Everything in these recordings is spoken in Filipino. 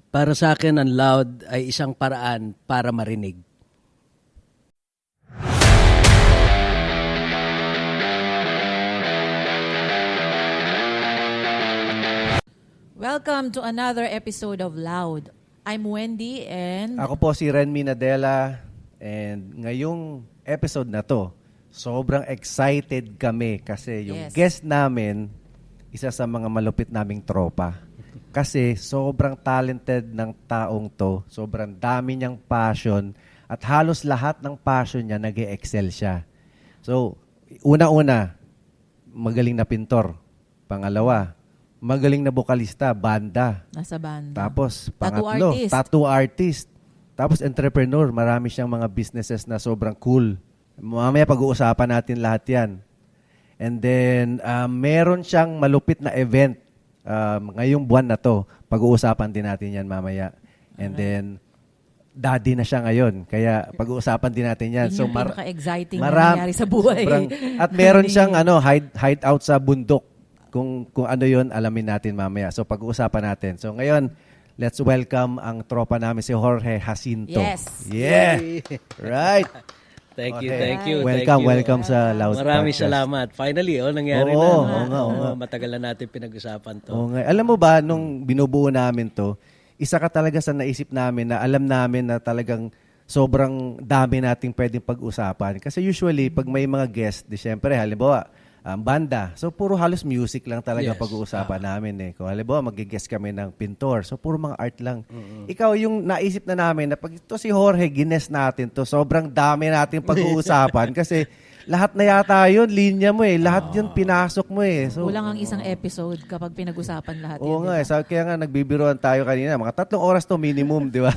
Para sa akin, ang loud ay isang paraan para marinig. Welcome to another episode of Loud. I'm Wendy and Ako po si Renmi Nadella and ngayong episode na to, sobrang excited kami kasi yung Yes. guest namin, isa sa mga malupit naming tropa. Kasi sobrang talented ng taong to, sobrang dami niyang passion at halos lahat ng passion niya nag-excel siya. So, una-una, magaling na pintor. Pangalawa, magaling na bokalista, banda. nasa banda. Tapos, Tattoo pangatlo, artist. tattoo artist. Tapos, entrepreneur. Marami siyang mga businesses na sobrang cool. Mamaya pag-uusapan natin lahat yan. And then, meron siyang malupit na event ngayong buwan na to. Pag-uusapan din natin yan mamaya. And then, daddy na siya ngayon. Kaya, pag-uusapan din natin yan. Yun yung pinaka-exciting na maram- nangyari sa buhay. at meron siyang hideout sa bundok. Kung ano yon alamin natin mamaya. So, pag-uusapan natin. So, ngayon, let's welcome ang tropa namin, si Jorge Jacinto. Yes. Yeah. Right. Thank you, Okay. thank you. Welcome, thank you. welcome sa Loud Maraming Podcast. salamat. Finally, nangyari Oo, na. oo nga, oo nga. Matagal na natin pinag-usapan to. Oo nga. Alam mo ba, nung binubuo namin to, isa ka talaga sa naisip namin na alam namin na talagang sobrang dami nating pwedeng pag-usapan. Kasi usually, pag may mga guest, di syempre, halimbawa, banda. So, puro halos music lang talaga Yes. pag-uusapan namin eh. Kung halimbawa, mag-guest kami ng pintor. So, puro mga art lang. Ikaw, yung naisip na namin na pag ito si Jorge, gines natin to, sobrang dami nating pag-uusapan kasi lahat na yata yun, linya mo eh. Lahat yun pinasok mo eh. So, Kulang ang isang episode kapag pinag-usapan lahat oo yun. nga, diba? kaya nga nagbibiroan tayo kanina. Mga 3 oras to minimum, di ba?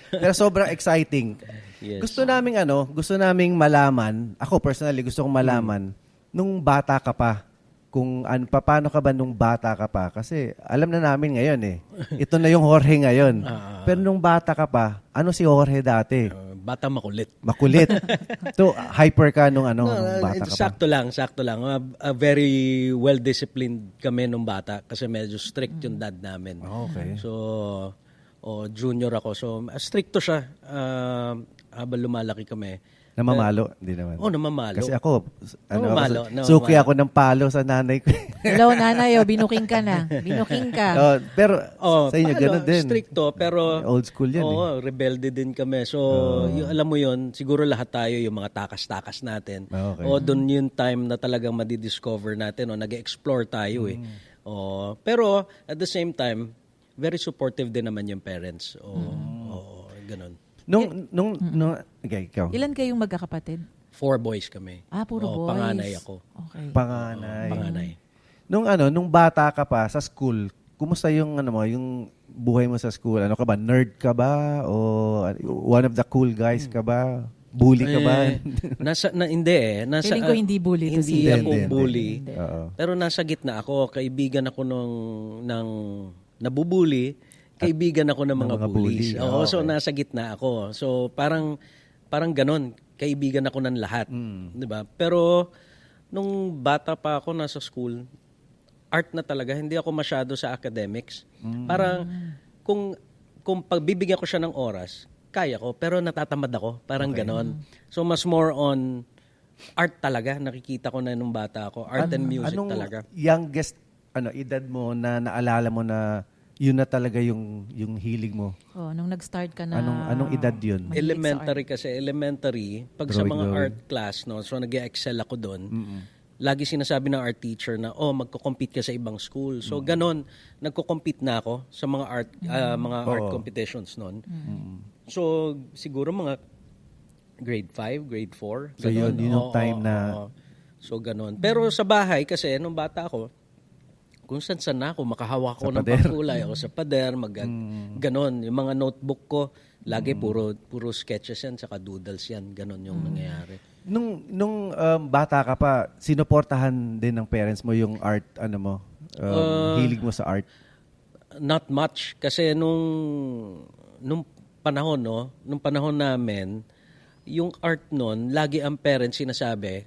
Pero sobrang exciting. Yes. Gusto naming malaman, ako personally gusto kong malaman, nung bata ka pa, kung paano ka ba nung bata ka pa. Kasi alam na namin ngayon eh. Ito na yung Jorge ngayon. Pero nung bata ka pa, ano si Jorge dati? Bata makulit. Makulit. So, hyper ka nung nung bata ka pa. Sakto lang. Very well-disciplined kami nung bata kasi medyo strict yung dad namin. Okay. So, junior ako. So, stricto siya habang lumalaki kami. Namamalo? Hindi naman. Namamalo. Kasi ako, Namamalo. suki ako ng palo sa nanay ko. Hello, nanay. Binuking ka na. Binuking ka. Pero sa inyo, gano'n din. Stricto, pero Old school yan rebelde din kami. So, alam mo yun, siguro lahat tayo yung mga takas-takas natin. Okay. Doon yung time na talagang madidiscover natin o nag-explore tayo eh. Pero at the same time, very supportive din naman yung parents. Ganun. Okay, ikaw. Ilan kayong magkakapatid? 4 boys kami. Puro boys. Panganay ako. Okay. Panganay. Nung bata ka pa sa school, kumusta yung yung buhay mo sa school? Ano ka ba? Nerd ka ba? O one of the cool guys ka ba? Bully ka ba? Hindi eh. Feeling ko hindi bully to Hindi si ako Hindi. bully. Oo. Pero nasa gitna ako. Kaibigan ako ng nabubuli. Kaibigan ako ng mga bullies. bully. Oo, so Okay. nasa gitna ako. So parang ganon. Kaibigan ako ng lahat. 'Di ba? Pero nung bata pa ako nasa school, art na talaga. Hindi ako masyado sa academics. Parang kung pagbibigyan ko siya ng oras, kaya ko, pero natatamad ako. Parang ganon. So mas more on art talaga. Nakikita ko na nung bata ako. Art and music Anong talaga. youngest edad mo na naalala mo na yun na talaga yung hilig mo? nung nag-start ka na. Anong edad yun? mahilig sa Elementary kasi, pag sa Drawing, mga drawing. art class, no, so nag-excel ako doon, lagi sinasabi ng art teacher na, magko-compete ka sa ibang school. So, ganon, nagko-compete na ako sa mga art competitions noon. So, siguro mga grade 5, grade 4. So, yun yung time na... So, ganon. Pero sa bahay kasi, nung bata ako, kung saan na ako, makahawak ko Sa ng pader. pangkulay ako sa pader, ganon. Yung mga notebook ko, lagi puro sketches yan, saka doodles yan. Ganon yung nangyayari. Nung bata ka pa, sinuportahan din ng parents mo yung art, hilig mo sa art? Not much. Kasi nung panahon, nung panahon namin, yung art nun, lagi ang parents sinasabi,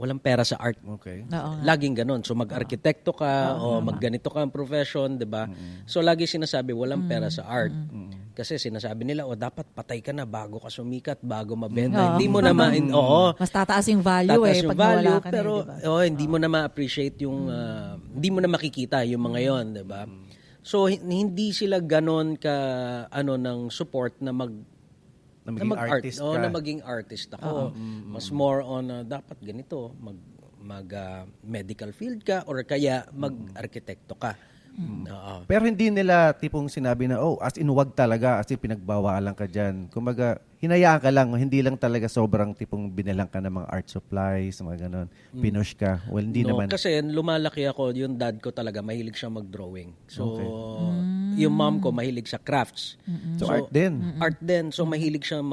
walang pera sa art. Okay. Oo nga. Laging ganon. So mag-arkitekto ka o magganito ka ang profession, 'di ba? So lagi sinasabi walang pera sa art. Kasi sinasabi nila, dapat patay ka na bago ka sumikat, bago mabenta. Hindi mo na Mas tataas yung value tataas eh yung pag nawala value, ka pero na, di ba? hindi mo na ma-appreciate yung hindi mo na makikita yung mga 'yon, 'di ba? So hindi sila ganon ka ng support na Na maging mag-art, artist o ka. na maging artist ako. Mas more on dapat ganito, medical field ka or kaya mag-arkitekto ka. Oo. Pero hindi nila tipong sinabi na, as in wag talaga, as in pinagbawalan ka dyan. Kumaga, hinayaan ka lang, hindi lang talaga sobrang tipong binilang ka ng mga art supplies, mga ganon. Pinush ka. Well, hindi naman. Kasi lumalaki ako, yung dad ko talaga, mahilig siya mag-drawing. So, yung mom ko, mahilig sa crafts. So, art din. Art din. So, mahilig siya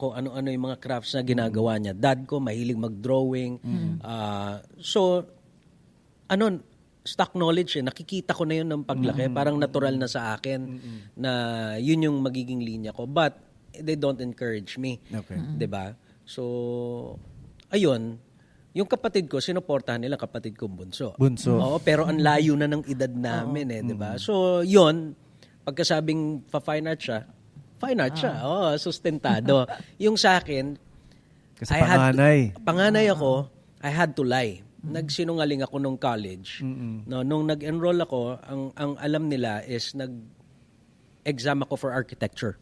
kung ano-ano yung mga crafts na ginagawa niya. Dad ko, mahilig mag-drawing. Stock knowledge nakikita ko na yun ng paglaki. Parang natural na sa akin na yun yung magiging linya ko. But, they don't encourage me. Okay. 'Di ba? So, ayun. Yung kapatid ko, sinuportahan nila kapatid kong bunso. Oo, pero ang layo na ng edad namin 'di ba? So, yun, pagkasabing fine art siya, sustentado. Yung sa akin, Kasi panganay. ako, I had to lie. Nagsinungaling ako nung college. No, nung nag-enroll ako, ang alam nila is nag-exam ako for architecture.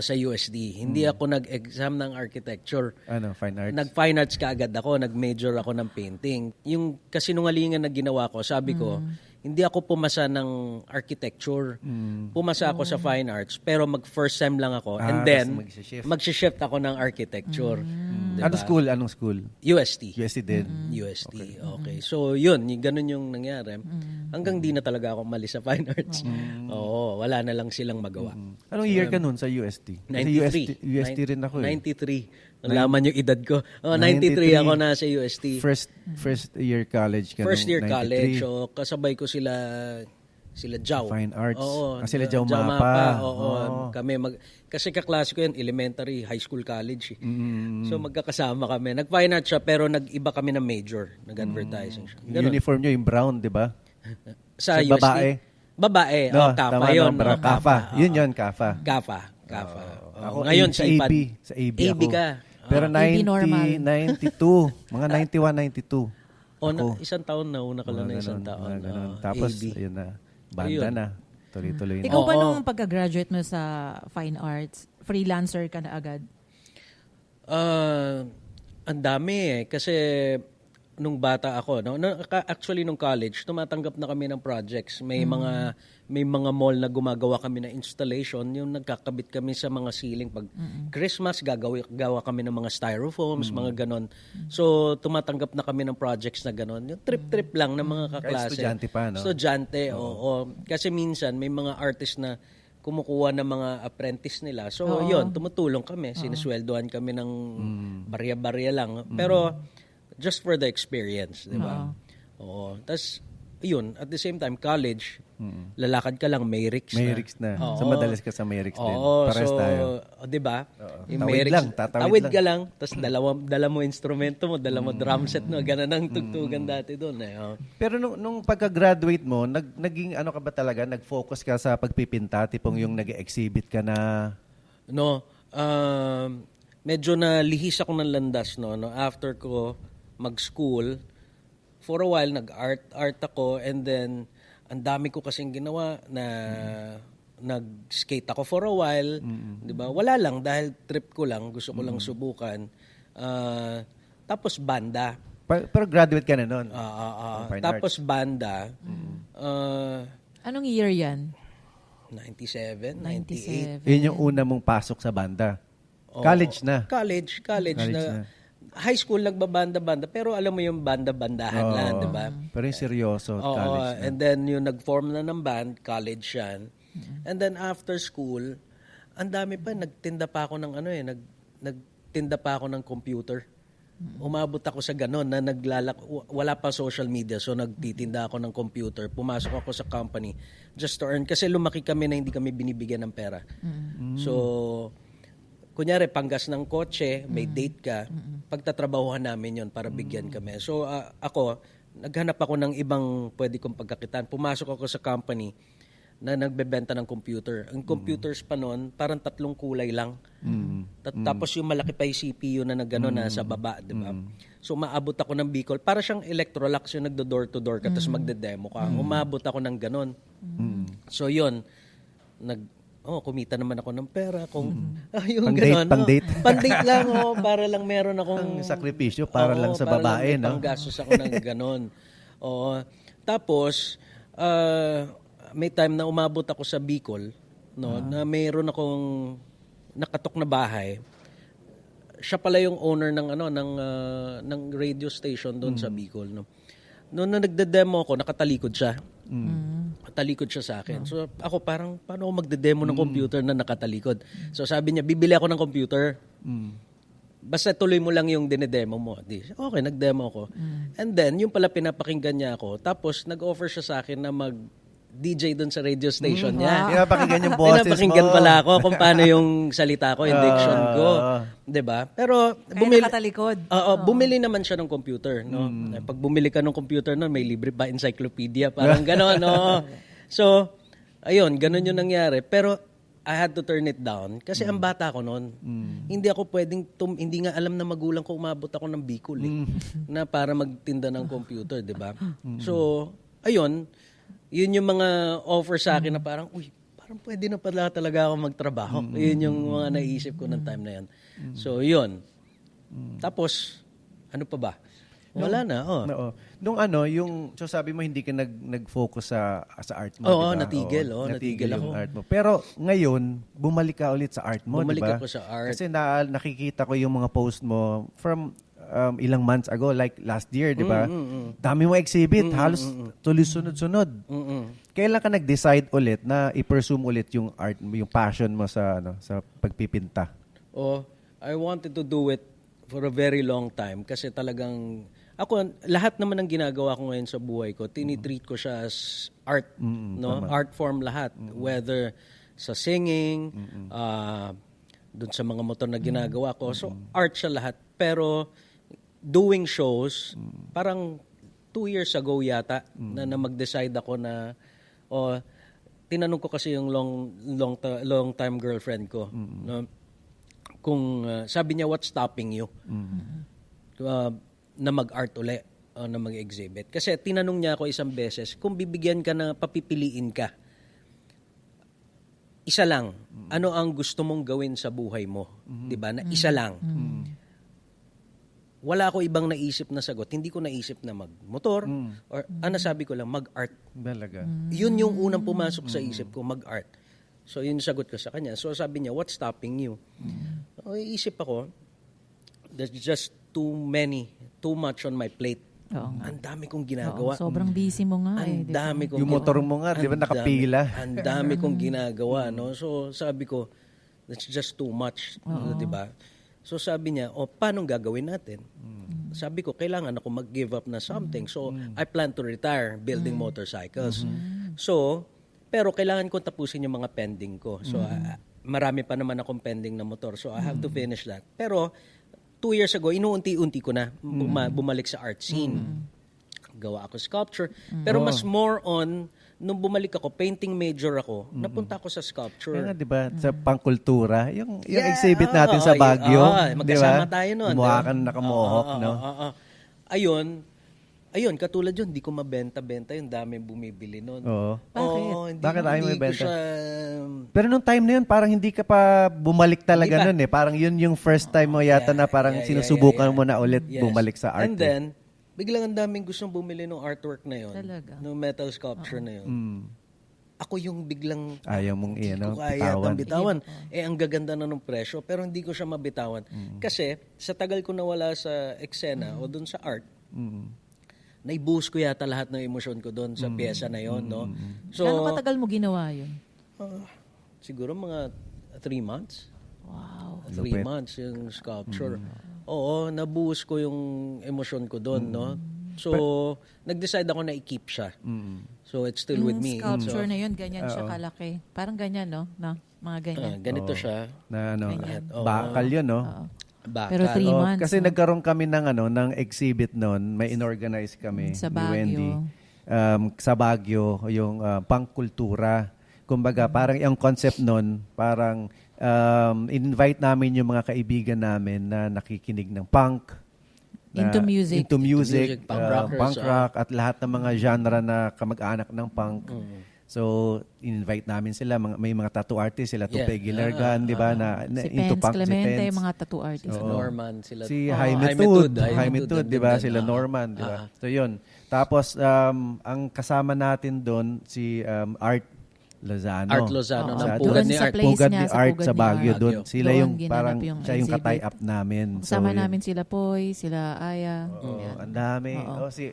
Sa USD. Hindi ako nag-exam ng architecture. Fine arts? Nag-fine arts kaagad ako. Nag-major ako ng painting. Yung kasinungalingan na ginawa ko, sabi ko, hindi ako pumasa ng architecture. Pumasa ako sa fine arts, pero mag-first sem lang ako. And then, mag-shift ako ng architecture. Diba? Anong school? UST. UST din. UST. Okay. So, yun. Ganun yung nangyari. Hanggang di na talaga ako mali sa fine arts. Oo. Wala na lang silang magawa. Anong year ka nun sa UST? Kasi 93. UST rin ako 93. Nalaman yung edad ko. 93 ako na sa UST. First year college ka First year 93. college. So, kasabay ko sila Jao. Fine arts. Oo. Sila Jao Mapa. Mapa. Oo. Kami kasi kaklase ko yan, elementary, high school, college. So magkakasama kami. Nag-fine arts siya pero nag-iba kami ng major. Nag-advertising siya. Yung uniform nyo, yung brown, di ba? Sa UST? babae? Babae. No, Kafa tama yun. no, Kafa. Yun, Kafa. Kafa. Ako, Ngayon, sa sipad. AB. Sa AB ako. ka. Pero AB normal. 92. Mga 91, 92. Isang taon na. Una ka lang na isang taon. Tapos, AB. ayun na. Banda na. Tuloy-tuloy na. Ikaw ba nung pagka-graduate mo sa fine arts, freelancer ka na agad? Ang dami kasi nung bata ako, actually nung college, tumatanggap na kami ng projects. May mga mall na gumagawa kami ng installation, yung nagkakabit kami sa mga ceiling pag Christmas, gawa kami ng mga styrofoams, mga ganon. So tumatanggap na kami ng projects na ganon. Yung trip-trip lang ng mga kaklase. Estudyante pa, no? Estudyante, oo. Kasi minsan may mga artist na kumukuha ng mga apprentice nila. So yun, tumutulong kami. Sinisweldohan kami ng barya-barya lang. Pero just for the experience, di ba? Oo. Tapos, yun, at the same time, college, lalakad ka lang, Mayrix na. Mayrix na. So, madalas ka sa Mayrix din. Oo, Pares tayo. di ba? Tawid lang, tatawid tawid lang. ka lang, tapos dala mo instrumento mo, dala mo drum set mo, ganun ang tugtugan dati doon. Pero nung pagka-graduate mo, naging ano ka ba talaga? Nag-focus ka sa pagpipinta? Tipong yung nag-exhibit ka na? No, medyo na lihis ako ng landas, no? After ko mag-school, for a while, nag-art ako, and then, ang dami ko kasing ginawa na nag-skate ako for a while, di ba? Wala lang, dahil trip ko lang, gusto ko lang subukan. Tapos banda. Pero graduate ka na nun? Tapos banda. Anong year yan? 97, 98. 97. Yun yung una mong pasok sa banda? College na? College na. High school nagbabanda-banda, pero alam mo yung banda-bandahan lang, di ba? Pero yung seryoso, college na. And then yung nag-form na ng band, college yan. And then after school, ang dami pa, nagtinda pa ako ng nagtinda pa ako ng computer. Umabot ako sa ganon na wala pa social media, so nagtitinda ako ng computer. Pumasok ako sa company just to earn, kasi lumaki kami na hindi kami binibigyan ng pera. So, kunyari, panggas ng kotse, may date ka, pagtatrabahuhan namin yon para bigyan kami. So, ako, naghanap ako ng ibang pwede kong pagkakitaan. Pumasok ako sa company na nagbebenta ng computer. Ang computers pa noon, parang 3 kulay lang. Tapos yung malaki pa yung CPU na nagano na sa baba, di ba? So maabot ako ng Bicol. Para siyang Electrolux yung nagdo-door to door ka, tapos magde-demo ka. Umabot ako ng ganon. So yun, kumita naman ako ng pera. Yung ganon. Pang-date. Pang-date lang, para lang meron akong... Ang sakripisyo para lang sa babae, lang no? panggastos ako ng ganon. Tapos, may time na umabot ako sa Bicol, no, na mayroon akong nakatok na bahay. Siya pala yung owner ng ng radio station doon sa Bicol, no. Noon na nagde-demo ako, nakatalikod siya. Nakatalikod siya sa akin. So ako parang paano ako magde-demo ng computer na nakatalikod? So sabi niya, bibili ako ng computer. Basta tuloy mo lang yung dinedemo mo. Okay, nag-demo ako. And then, yung pala pinapakinggan niya ako. Tapos, nag-offer siya sa akin na mag-DJ doon sa radio station niya. Pinapakinggan yung boses mo. Pinapakinggan pala ako kung paano yung salita ko, yung diction ko. Diba? Pero, Kaya nakatalikod. bumili naman siya ng computer. No? Pag bumili ka ng computer nun, may libre pa encyclopedia. Parang gano'n. No? So, ayun, gano'n yung nangyari. Pero, I had to turn it down kasi ang bata ko noon. Hindi ako pwedeng hindi nga alam na magulang ko umabot ako ng Bicol na para magtinda ng computer, 'di ba? So, ayun, yun yung mga offer sa akin na parang parang pwede na pala talaga ako magtrabaho. Yun yung mga naisip ko ng time na yan. So, yun. Tapos ano pa ba? Wala na, Oo. Nung so sabi mo hindi ka nag-focus sa art mo, Oo, diba? natigil natigil ako. yung art mo. Pero ngayon, bumalik ka ulit sa art mo, Bumalik diba? ako sa art. Kasi nakikita ko yung mga post mo from ilang months ago, like last year, di ba? Dami mo exhibit, halos tuloy sunod-sunod. Kailan ka nag-decide ulit na i-pursue ulit yung art, yung passion mo sa sa pagpipinta? I wanted to do it for a very long time kasi talagang ako, lahat naman ng ginagawa ko ngayon sa buhay ko, tinitreat ko siya as art, no? Tama. Art form lahat, whether sa singing, dun sa mga motor na ginagawa ko. So, art siya lahat. Pero, doing shows, parang 2 years ago yata, na mag-decide ako na, tinanong ko kasi yung long time girlfriend ko, no? Kung, sabi niya, what's stopping you? Na mag-art uli o na mag-exhibit. Kasi tinanong niya ako isang beses, kung bibigyan ka na papipiliin ka, isa lang, ano ang gusto mong gawin sa buhay mo? Diba? Na isa lang. Wala ako ibang naisip na sagot. Hindi ko naisip na mag-motor or sabi ko lang, mag-art. Talaga. Yun yung unang pumasok sa isip ko, mag-art. So yun sagot ko sa kanya. So sabi niya, what's stopping you? Iisip ako, there's just too much on my plate. Ang dami kong ginagawa. Sobrang busy mo nga Ang dami kong yung motor mo nga, di ba nakapila? Ang dami kong ginagawa, no? So sabi ko, that's just too much, di ba? So sabi niya, paano gagawin natin? Sabi ko, kailangan ako mag-give up na something. So I plan to retire building motorcycles. So, pero kailangan ko tapusin yung mga pending ko. So marami pa naman akong pending na motor. So I have to finish that. Pero 2 years ago, inuunti-unti ko na bumalik sa art scene. Gawa ako sculpture. Pero mas more on, nung bumalik ako, painting major ako, napunta ako sa sculpture. Kaya nga, di ba, sa pangkultura, yung exhibit natin sa Baguio, magkasama tayo nun. Gumawa ka na nakamohok, no? Ayun, katulad yun, hindi ko mabenta-benta yung dami bumibili nun. Oo. Bakit? Bakit ayaw mo hindi ko ibenta? siya... Pero nung time na yun, parang hindi ka pa bumalik talaga nun eh. Parang yun yung first time mo yata na parang sinusubukan mo na ulit bumalik sa art. And then, biglang ang daming gustong bumili ng artwork na yun. Talaga? Ng metal sculpture na yun. Ako yung biglang ayaw mong hindi ko kaya bitawan. Ang gaganda na ng presyo, pero hindi ko siya mabitawan. Kasi, sa tagal ko nawala sa eksena o dun sa art, naibuhos ko yata lahat ng emosyon ko doon sa pyesa na yon, no? So, Gano'ng katagal mo ginawa yun? siguro mga 3 months. Wow. 3 months yung sculpture. Oo, nabuhos ko yung emosyon ko doon, no? So, nag-decide ako na i-keep siya. So it's still with me. Sculpture So, na yun, ganyan siya kalaki. Parang ganyan, no? Mga ganyan. ganito siya. Na ano, Ganyan. bakal yun, no? Oo. Bakal. Pero 3 Oh, months. kasi no? nagkaroon kami ng exhibit noon, may inorganize kami Sa ni Wendy. Baguio. Sa Baguio, yung pangkultura. Kumbaga, parang yung concept noon, parang invite namin yung mga kaibigan namin na nakikinig ng punk. Into music. Into music, punk rockers, punk rock, at lahat ng mga genre na kamag-anak ng punk. So, invite namin sila. May mga tattoo artists, sila Tupe Gilergan, di ba? Na Si into Pence punk, Clemente, Pence. mga tattoo artist. Si Norman, sila. Si Oh, Jaime Jaime Tud, di ba? din. Sila Norman, di ba? So, yun. Tapos, ang kasama natin doon, si Art Lozano. Art Lozano Oo. ng Sa- Pugad Doon ni sa Art. place Pugad niya, ni sa Art Pugad sa ni Baguio. Art. Doon. Sila Doon yung ginanap parang, yung siya yung exhibit. ka-tie-up namin. Kasama So, yun. namin sila Poy, sila Aya. Oo, Yan. ang dami. Oo. Si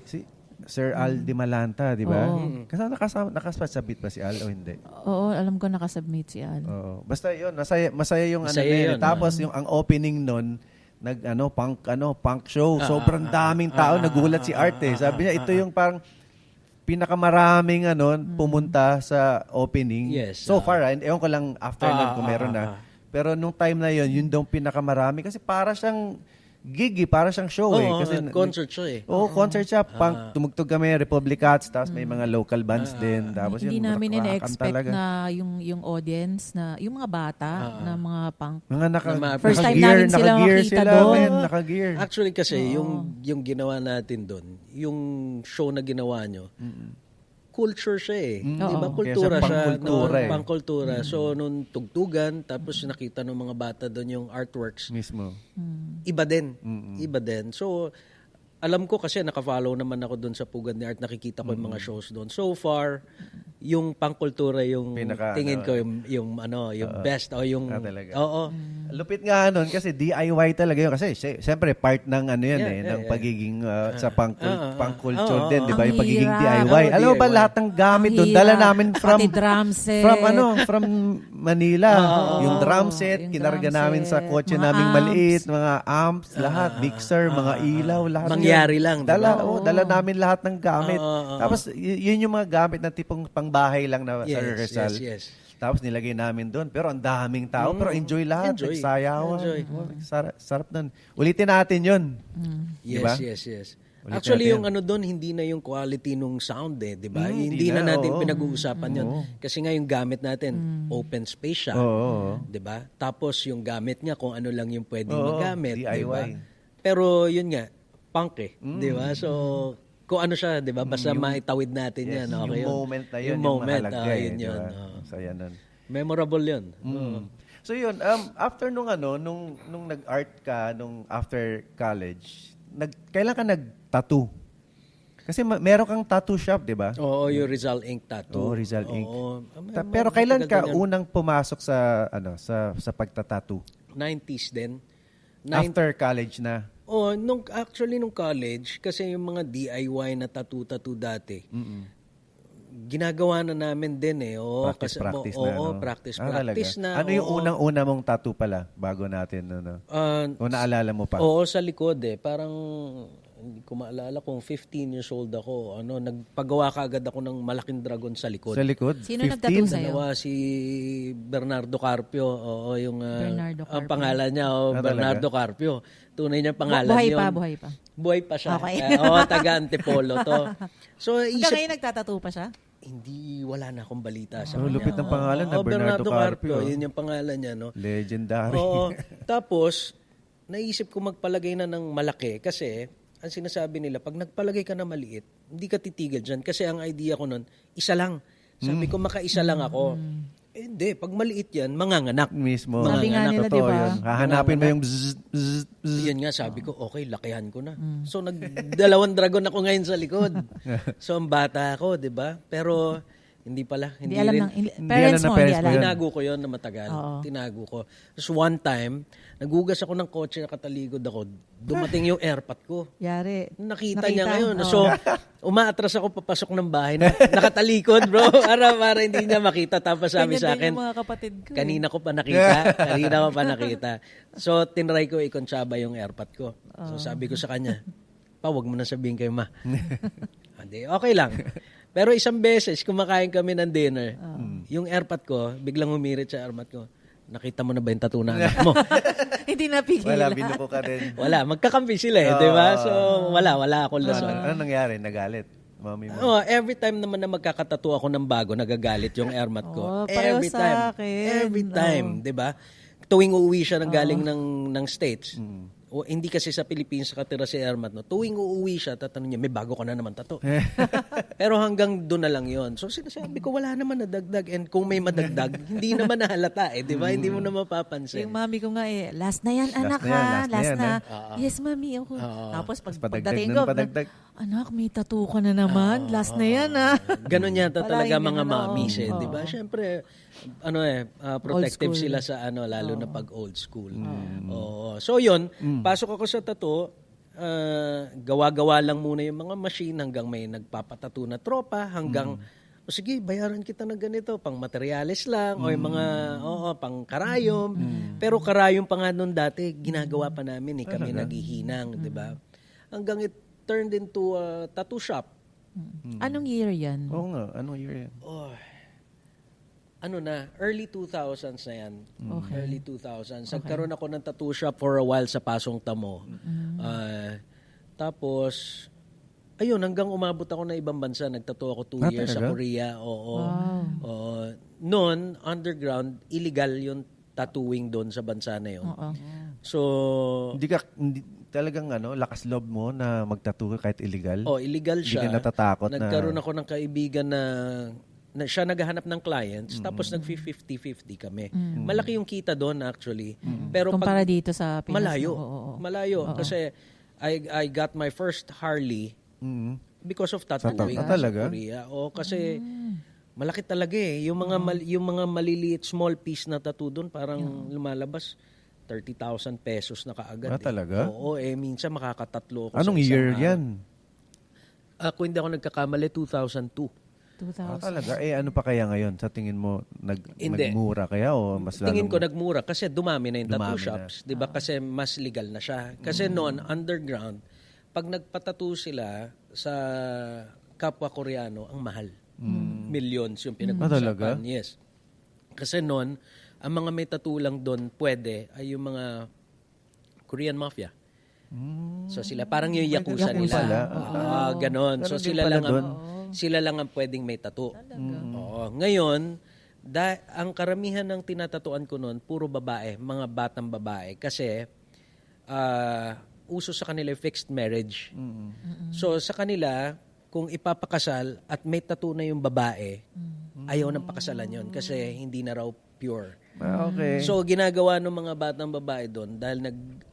Sir Al Di Malanta, di ba? Oo. Kasama, nakasabit pa si Al o hindi? Oo, alam ko nakasubmit si Al. Oo. Basta yun, masaya yung Masaya ano na yun. yun, Tapos yung ang opening nun, punk show. Sobrang daming tao, nagulat si Art eh. Sabi niya, ito yung parang pinakamaraming pumunta sa opening. Yes, So far, ewan ko lang after nun kung meron na. Pero nung time na yun daw pinakamarami. Kasi para siyang gig, para siyang show eh. Oo, Kasi concert siya eh. Oo, concert siya. Punk, tumugtog kami, Republicats, tapos may mga local bands din. Tapos Hindi yun, namin rock-rockan ina-expect talaga. na yung audience, na yung mga bata, na mga punk. Mga First time naka-gear, namin sila naka-gear makita sila, doon. men, naka-gear. Actually kasi yung ginawa natin doon, yung show na ginawa nyo, culture siya eh. Di ba? Oo. Kultura Kaya sa siya. pangkultura eh. Pangkultura. So, nung tugtugan, tapos nakita ng mga bata doon yung artworks, Mismo. iba din. Iba din. So, alam ko kasi naka-follow naman ako doon sa Pugad ni Art, nakikita ko yung mga shows doon. So far, yung pangkultura yung tingin ko yung best o yung talaga. oo. Lupit nga nun kasi DIY talaga yun. Kasi siyempre part ng ng pagiging sa punk culture din, di ba? Yung Ang pagiging hirap. DIY. Alam mo ba DIY. lahat ng gamit Ang doon? hirap. Dala namin Pati drum set. from Manila. Yung drum set, yung kinarga drum namin sa set, kotse mga naming amps. maliit, mga amps, lahat, mixer, mga ilaw, lahat. Mangyari yun. lang, di ba? Dala namin lahat ng gamit. Oo. Tapos yun yung mga gamit na tipong pangbahay lang na sa rehearsal. Yes. Tapos nilagay namin doon. Pero ang daming tao. Pero enjoy lahat. Enjoy. Nagsayawan. Enjoy. Sarap nun. Ulitin natin yun. Diba? Yes. Ulit Actually, natin. yung ano doon, hindi na yung quality nung sound eh, di ba? Hindi Hindi na na, natin oo. pinag-uusapan yun. Kasi nga yung gamit natin, open space siya. Oo. Di ba? Tapos yung gamit niya, kung ano lang yung pwedeng Oo, magamit. Di ba? DIY. Pero yun nga, punk eh. Di ba? So, kung ano siya, di ba? Basta maitawid natin yan. Yes, Okay, yung moment na yun. Yung moment, mahalaga eh, yun yun. diba? Saya nun. Memorable yun. So yun, after nung nag-art ka, nung after college, kailan ka nag-tattoo? Kasi meron kang tattoo shop, di ba? Oo, yung Rizal Ink Tattoo. Oo, Rizal Ink. Oo. Pero kailan ka Matagal din yan. unang pumasok sa pagtatattoo? 90s din. After college na? Nung college, kasi yung mga DIY na tattoo dati, ginagawa na namin din eh. Oo, Practice na, Oo, no? practice Talaga? na. Ano yung oo. unang-una mong tattoo pala bago natin? O naalala mo pa? Oo, sa likod eh. Parang, hindi ko maalala kung 15 years old ako. Nagpagawa ka agad ako ng malaking dragon sa likod. Sa likod? Sino 15? nagtattoo sa'yo? Dalawa si Bernardo Carpio. Oo, yung Bernardo ang Carpio. pangalan niya, Bernardo Carpio. Tunay niya pangalan Buhay yun. pa, buhay pa. Buhay pa siya. Okay. Taga Antipolo to. So, Hanggang ngayon nagtatattoo pa siya? hindi, wala na akong balita sa Pero kanya. lupit ng pangalan na Oo, Bernardo Carpio. Yun yung pangalan niya, no? Legendary. Oo. Tapos, naisip ko magpalagay na ng malaki kasi ang sinasabi nila, pag nagpalagay ka na maliit, hindi ka titigil dyan. Kasi ang idea ko nun, isa lang. Sabi ko, makaisa lang ako. Hindi, pag maliit yan, manganganak. Mismo. Sabi nga nila, Totoo di ba? yun. Hahanapin mo yung bzzz, bzzz, bzzz. Yan nga, sabi ko, okay, lakihan ko na. So, nagdalawang dragon ako ngayon sa likod. So, ang bata ako, di ba? Pero, hindi pala. Hindi alam rin. ng parents alam ng mo, hindi parents mo alam. yun. Tinago ko yon na matagal. Oo. Tinago ko. Tapos one time, nagugas ako ng kotse, nakataligod ako. Dumating yung airpot ko. Yari. Nakita niya ngayon. Oo. So, umaatras ako papasok ng bahay. Nakatalikod, bro. Para hindi niya makita. Tapos sabi Ganyan sa din akin, yung mga kapatid ko. kanina ko pa nakita. Kanina ko pa nakita. So, tinry ko ikonsyaba yung airpot ko. So, sabi ko sa kanya, wag mo na sabihin kay ma. Hindi, okay lang. Pero isang beses, kumakain kami ng dinner. Yung airpot ko, biglang humirit sa airpot ko. Nakita mo na ba yung tattoo na anak mo? Hindi napigilan. Wala, binuko ka rin. Wala, magkakampi sila di ba? So, wala akong lason. Ano nangyari? Nagalit? Mami mo? Oh, every time naman na magkakatattoo ako ng bago, nagagalit yung airmat ko. Pareho Every sa time. akin. Every time, 'di ba? Tuwing uuwi siya ng galing ng States. O hindi kasi sa Pilipinas katira si airmat no. Tuwing uuwi siya, tatanong niya, may bago ka na naman tattoo. Pero hanggang doon na lang 'yon. So sinasabi ko wala naman nadagdag, and kung may madagdag, hindi naman nahalata 'di ba? Hindi mo na mapapansin. Yung mami ko nga last na yan, anak ha. Last na. Yes, mami. Ako. Tapos pagdating ko, anak, may tattoo ka na naman. Last na yan ha. Ganon yata talaga Palagi mga ganun, mommies oo. 'di ba? Syempre protective Old school. sila sa lalo na pag old school. Oo. So 'yun, pasok ako sa tattoo, gawa-gawa lang muna yung mga machine hanggang may nagpapatattoo na tropa, hanggang o sige, bayaran kita ng ganito, pang materialis lang o yung mga pang karayom. Pero karayom pa nga noon dati, ginagawa pa namin kami naghihinang, 'di ba? Hanggang it turned into a tattoo shop. Anong year yan? Oo nga, anong year yan? Early 2000s na yan. Okay. Early 2000s. Nagkaroon ako ng tattoo shop for a while sa Pasong Tamo. Tapos, ayun, hanggang umabot ako na ibang bansa. Nagtattoo ako 2 years sa talaga? Korea. Oo. Wow. Oo. Noon, underground, illegal yung tattooing doon sa bansa na yun. Oo. So, Hindi talagang lakas loob mo na magtattoo kahit illegal? illegal siya. Hindi ka natatakot na... Nagkaroon ako ng kaibigan na siya naghahanap ng clients, tapos nag-50-50 kami. Malaki yung kita doon actually. Pero Kumpara dito sa Pinas. malayo. Oo. Malayo. Kasi I got my first Harley because of tattooing talaga? sa Korea. Kasi malaki talaga Yung mga yung mga maliliit small piece na tattoo doon parang lumalabas 30,000 pesos na kaagad. talaga? Oo, minsan makakatatlo ako Anong sa isang year araw. yan? Kung hindi ako nagkakamali, 2002. 2000. Talaga? Ano pa kaya ngayon? Sa tingin mo, Hindi. nagmura kaya o mas lalong... Tingin ko nagmura kasi dumami na yung tattoo Dumami shops. 'Di ba? Kasi mas legal na siya. Kasi noon, underground, pag nagpatattoo sila sa kapwa Koreano, ang mahal. Millions yung pinag-uusapan. talaga? Yes. Kasi noon, ang mga may tattoo lang doon pwede ay yung mga Korean Mafia. So sila, parang yung Yakuza nila. pala. Ganon. So Ganon din sila pala lang doon. sila lang ang pwedeng may tattoo. Oo. Ngayon, ang karamihan ng tinatatuan ko noon, puro babae, mga batang babae. Kasi, uso sa kanila yung fixed marriage. So, sa kanila, kung ipapakasal at may tattoo na yung babae, ayaw ng pakasalan yon kasi hindi na raw pure. Okay. So, ginagawa ng mga batang babae doon dahil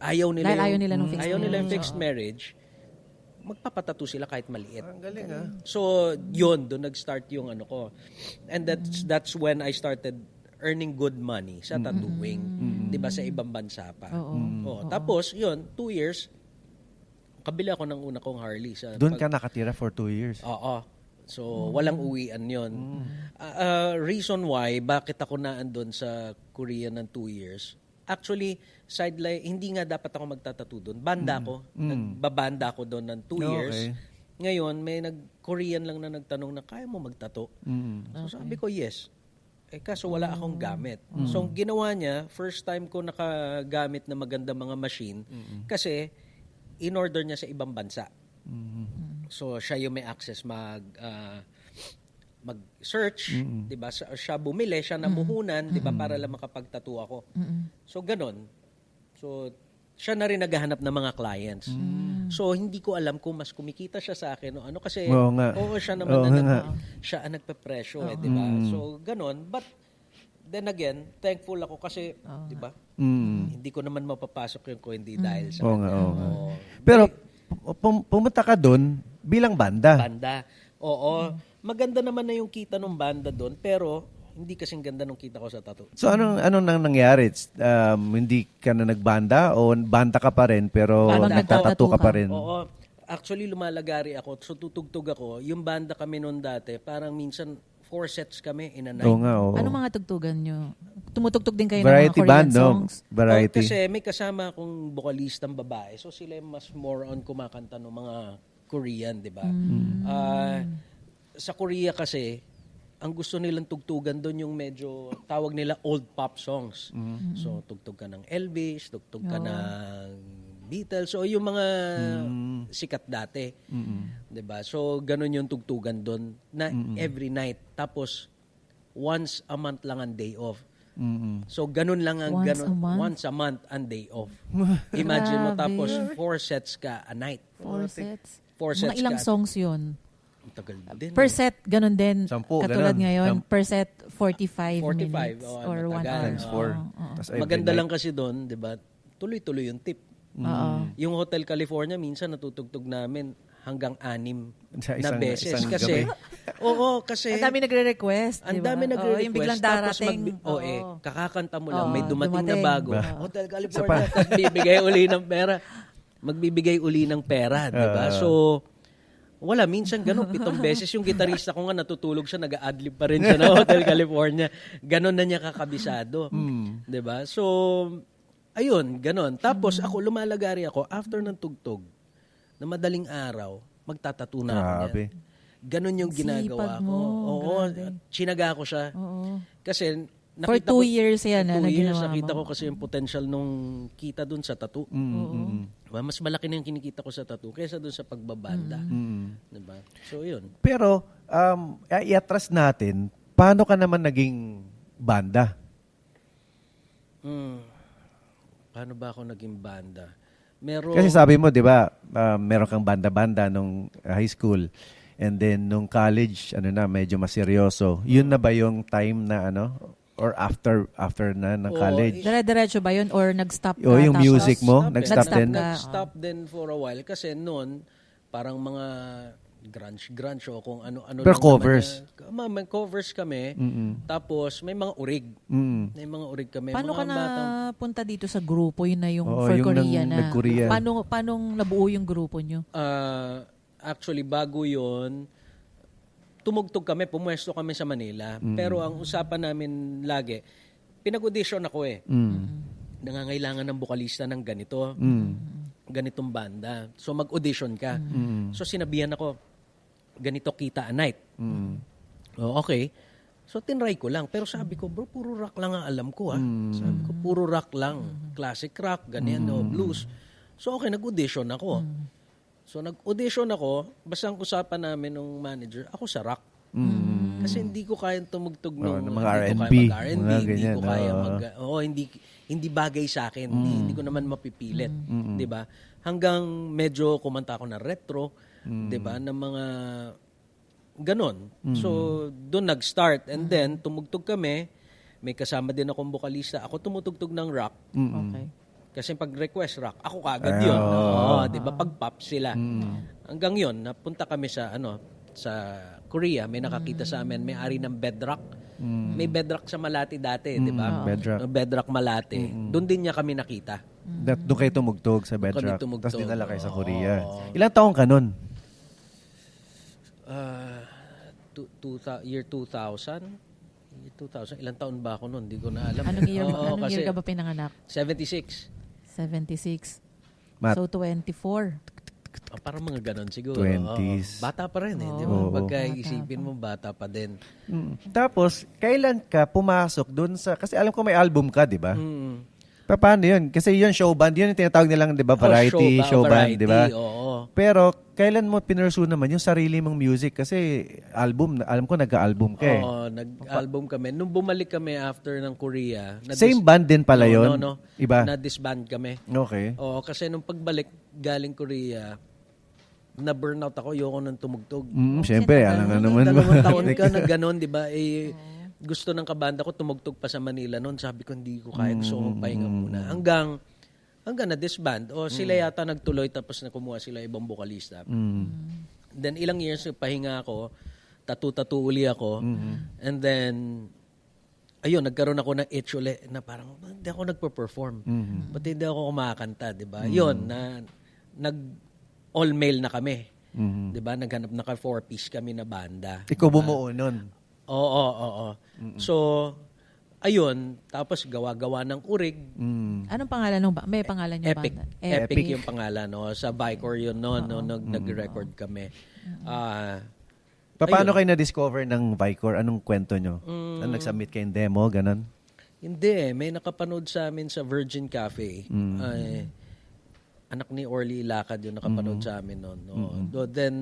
ayaw nila Dahil ayaw nila ng fixed yung fixed marriage, magpapatattoo sila kahit maliit. Ang galing So, yun, doon nag-start yung ano ko. And that's when I started earning good money sa tattooing. Di ba, sa ibang bansa pa. Oo. Tapos, yun, 2 years, kabila ako ng una kong Harley. Doon ka nakatira for 2 years. Oo. So, walang uwian yun. Reason why, bakit ako naandun sa Korea ng 2 years, actually, sideline, hindi nga dapat ako magtatattoo doon. Banda ko. Nagbabanda ako doon ng 2 years. Ngayon, may Korean lang na nagtanong na, kaya mo magtato? So, sabi ko, yes. Kaso wala akong gamit. So, ang ginawa niya, first time ko nakagamit na maganda mga machine, kasi in-order niya sa ibang bansa. So, siya yung may access mag-search, 'di ba? Siya bumili, siya namuhunan, 'di ba, para lang makapagtattoo ako. So ganon. So siya na rin naghahanap ng mga clients. So hindi ko alam kung mas kumikita siya sa akin o ano kasi siya naman siya ang nagpepresyo 'di ba? So ganon, but then again, thankful ako kasi 'di ba? Hindi ko naman mapapasok yung hindi dahil sa Pero pumunta ka doon bilang banda. Banda. Oo. Maganda naman na yung kita ng banda doon, pero hindi kasing ganda nung kita ko sa tattoo. So anong nang nangyari? Hindi ka na nagbanda o banda ka pa rin pero nagtatattoo ka pa rin? Oo. Actually, lumalagari ako. So tutugtog ako. Yung banda kami noon dati, parang minsan 4 sets kami in a night. Oo nga, oo. Ano mga tugtugan nyo? Tumutugtog din kayo Variety ng mga Korean band, no? songs? Variety. Kasi may kasama akong bokalistang babae. So sila yung mas more on kumakanta ng mga Korean, di ba? sa Korea kasi, ang gusto nilang tugtugan doon yung medyo, tawag nila old pop songs. So, tugtog ka ng Elvis, tugtog ka ng Beatles, so yung mga sikat dati. 'Di ba? So, ganun yung tugtugan doon na every night. Tapos, once a month lang ang day off. So, ganun lang ang once a month ang day off. Imagine mo, tapos 4 sets ka a night. 4 sets. 4 sets Mga ilang ka. songs yun? Ang tagal din. Per set, ganun din. 10, Katulad ganun. ngayon, per set, 45 45, minutes or 1 matagal. hour. Times 4. Tas every Maganda night. lang kasi doon, 'di ba? Tuloy-tuloy yung tip. Yung Hotel California minsan natutugtog namin hanggang 6 Sa na beses isang kasi gabi. kasi Ang dami nagre-request, ang di ba? dami nagre-request Yung biglang tapos darating. kakakanta mo lang Oo, may dumating na dumating. bago. Oo. Hotel California tapos bibigay uli ng pera. Magbibigay uli ng pera, 'di ba? So wala, minsan ganun, 7 beses yung gitarista ko nga natutulog siya, nag-a-adlib pa rin siya na Hotel California. Ganon na niya kakabisado. 'Di ba? So ayun, ganon. Tapos ako lumalagari ako after ng tugtog na madaling araw, magtatattoo na ako Grabe. niyan. Ganon yung ginagawa Sipag ko. mo, Oo, grabe. chinaga ko siya. Oo. Kasi For 2 years yan for na 2 years, ginawa nakita mo. ko kasi yung potential nung kita dun sa tattoo. Diba? Mas malaki na yung kinikita ko sa tattoo kaysa dun sa pagbabanda. Diba? So, yun. Pero, i-atras natin, paano ka naman naging banda? Paano ba ako naging banda? Meron, Kasi sabi mo, di ba, meron kang banda-banda nung high school. And then, nung college, medyo maseryoso. Yun na ba yung time na or after na ng Oo, college? Dire-diretso ba yun or nag-stop ka? O yung tapos- music mo, Nag-stop nag-stop Nag-stop din? ka. Nag-stop din for a while kasi noon parang mga grunge o kung ano-ano. Pero lang covers? naman may covers kami. Tapos may mga urig. May mga urig kami. Paano mga ka punta dito sa grupo? Yun na yung Oo, for yung Korea na. nag-Korea. Paano nabuo yung grupo nyo? Actually, bago yon tumugtog kami, pumwesto kami sa Manila. Pero ang usapan namin lagi, pinag-audition ako eh. Nangangailangan ng bokalista ng ganito. Ganitong banda. So mag-audition ka. So sinabihan ako, ganito kita a night. Oh, okay. So tinry ko lang. Pero sabi ko, bro, puro rock lang ang alam ko. Sabi ko, puro rock lang. Classic rock, ganyan, blues. So okay, nag-audition ako. So nag-audition ako, basta ang usapan namin ng manager, ako sa rock. Kasi hindi ko kayang tumugtog ng ng mga hindi ko R&B, kaya mag-R&B, mga hindi ganyan, ko kaya hindi bagay sa akin. Hindi ko naman mapipilit, 'di ba? Hanggang medyo kumanta ako ng retro, 'di ba, ng mga ganon. So doon nag-start and then tumugtog kami. May kasama din akong bokalista. Ako tumutugtog ng rock. Okay. Kasi pag request rock, ako kagad yun. Oo, 'di ba? Pag pop sila. Hanggang yun, napunta kami sa sa Korea, may nakakita sa amin, may ari ng Bedrock. May Bedrock sa Malate dati, 'di ba? Bedrock. Bedrock Malate. Doon din niya kami nakita. Doon kayo tumugtog sa Doon kami Bedrock. tumugtog. Tapos dinala kayo sa Korea. Ilang taong ka nun? Year 2000. Year 2000. Ilang taon ba ako noon? Hindi ko na alam. Anong year, Oo, anong year kasi ka ba pinanganak? 76. 76. Math. So 24. Parang mga ganon siguro. 20s. Oo. Bata pa rin eh. Di ba? Oo. Pagka Bata isipin mo, bata pa din. Tapos, kailan ka pumasok doon sa... Kasi alam ko may album ka, di ba? Mm. Paano yun? Kasi yun, show band. Yun yung tinatawag nilang, di ba? Variety, show band, di ba? Oo. Pero, kailan mo pinursu naman yung sarili mong music? Kasi album, alam ko nag-album ka eh. Oo, nag-album kami. Nung bumalik kami after ng Korea, Same band din pala yun? No. Iba? Na-disband kami. Okay. Oo, kasi nung pagbalik galing Korea, na-burnout ako, ayoko nang tumugtog. Siyempre, alam na naman. 2 taon ka na gano'n, di ba? Gusto ng kabanda ko, tumugtog pa sa Manila noon. Sabi ko, hindi ko kaya. Gusto ko magpahinga muna. Hanggang na-disband. O sila yata nagtuloy tapos na kumuha sila ibang bokalista. Then ilang years pahinga ako, tatu-tatu uli ako. And then, ayun, nagkaroon ako ng itch uli na parang, hindi ako nagpo-perform. Ba't hindi ako kumakanta, di ba? Yun, all-male na kami. Di ba? Naghanap na 4-piece kami na banda. Ikaw bumuo nun. Oo. So, ayun, tapos gawa-gawa ng urig. Anong pangalan ng may pangalan niyo Epic. banda? Epic yung pangalan, no? Sa Vicor yun, no? Nag-record kami. Paano kayo na-discover ng Vicor? Anong kwento nyo? Nag-submit kayong demo, ganun? Hindi may nakapanood sa amin sa Virgin Cafe. Ay, anak ni Orly Ilacad yung nakapanood sa amin noon. Then,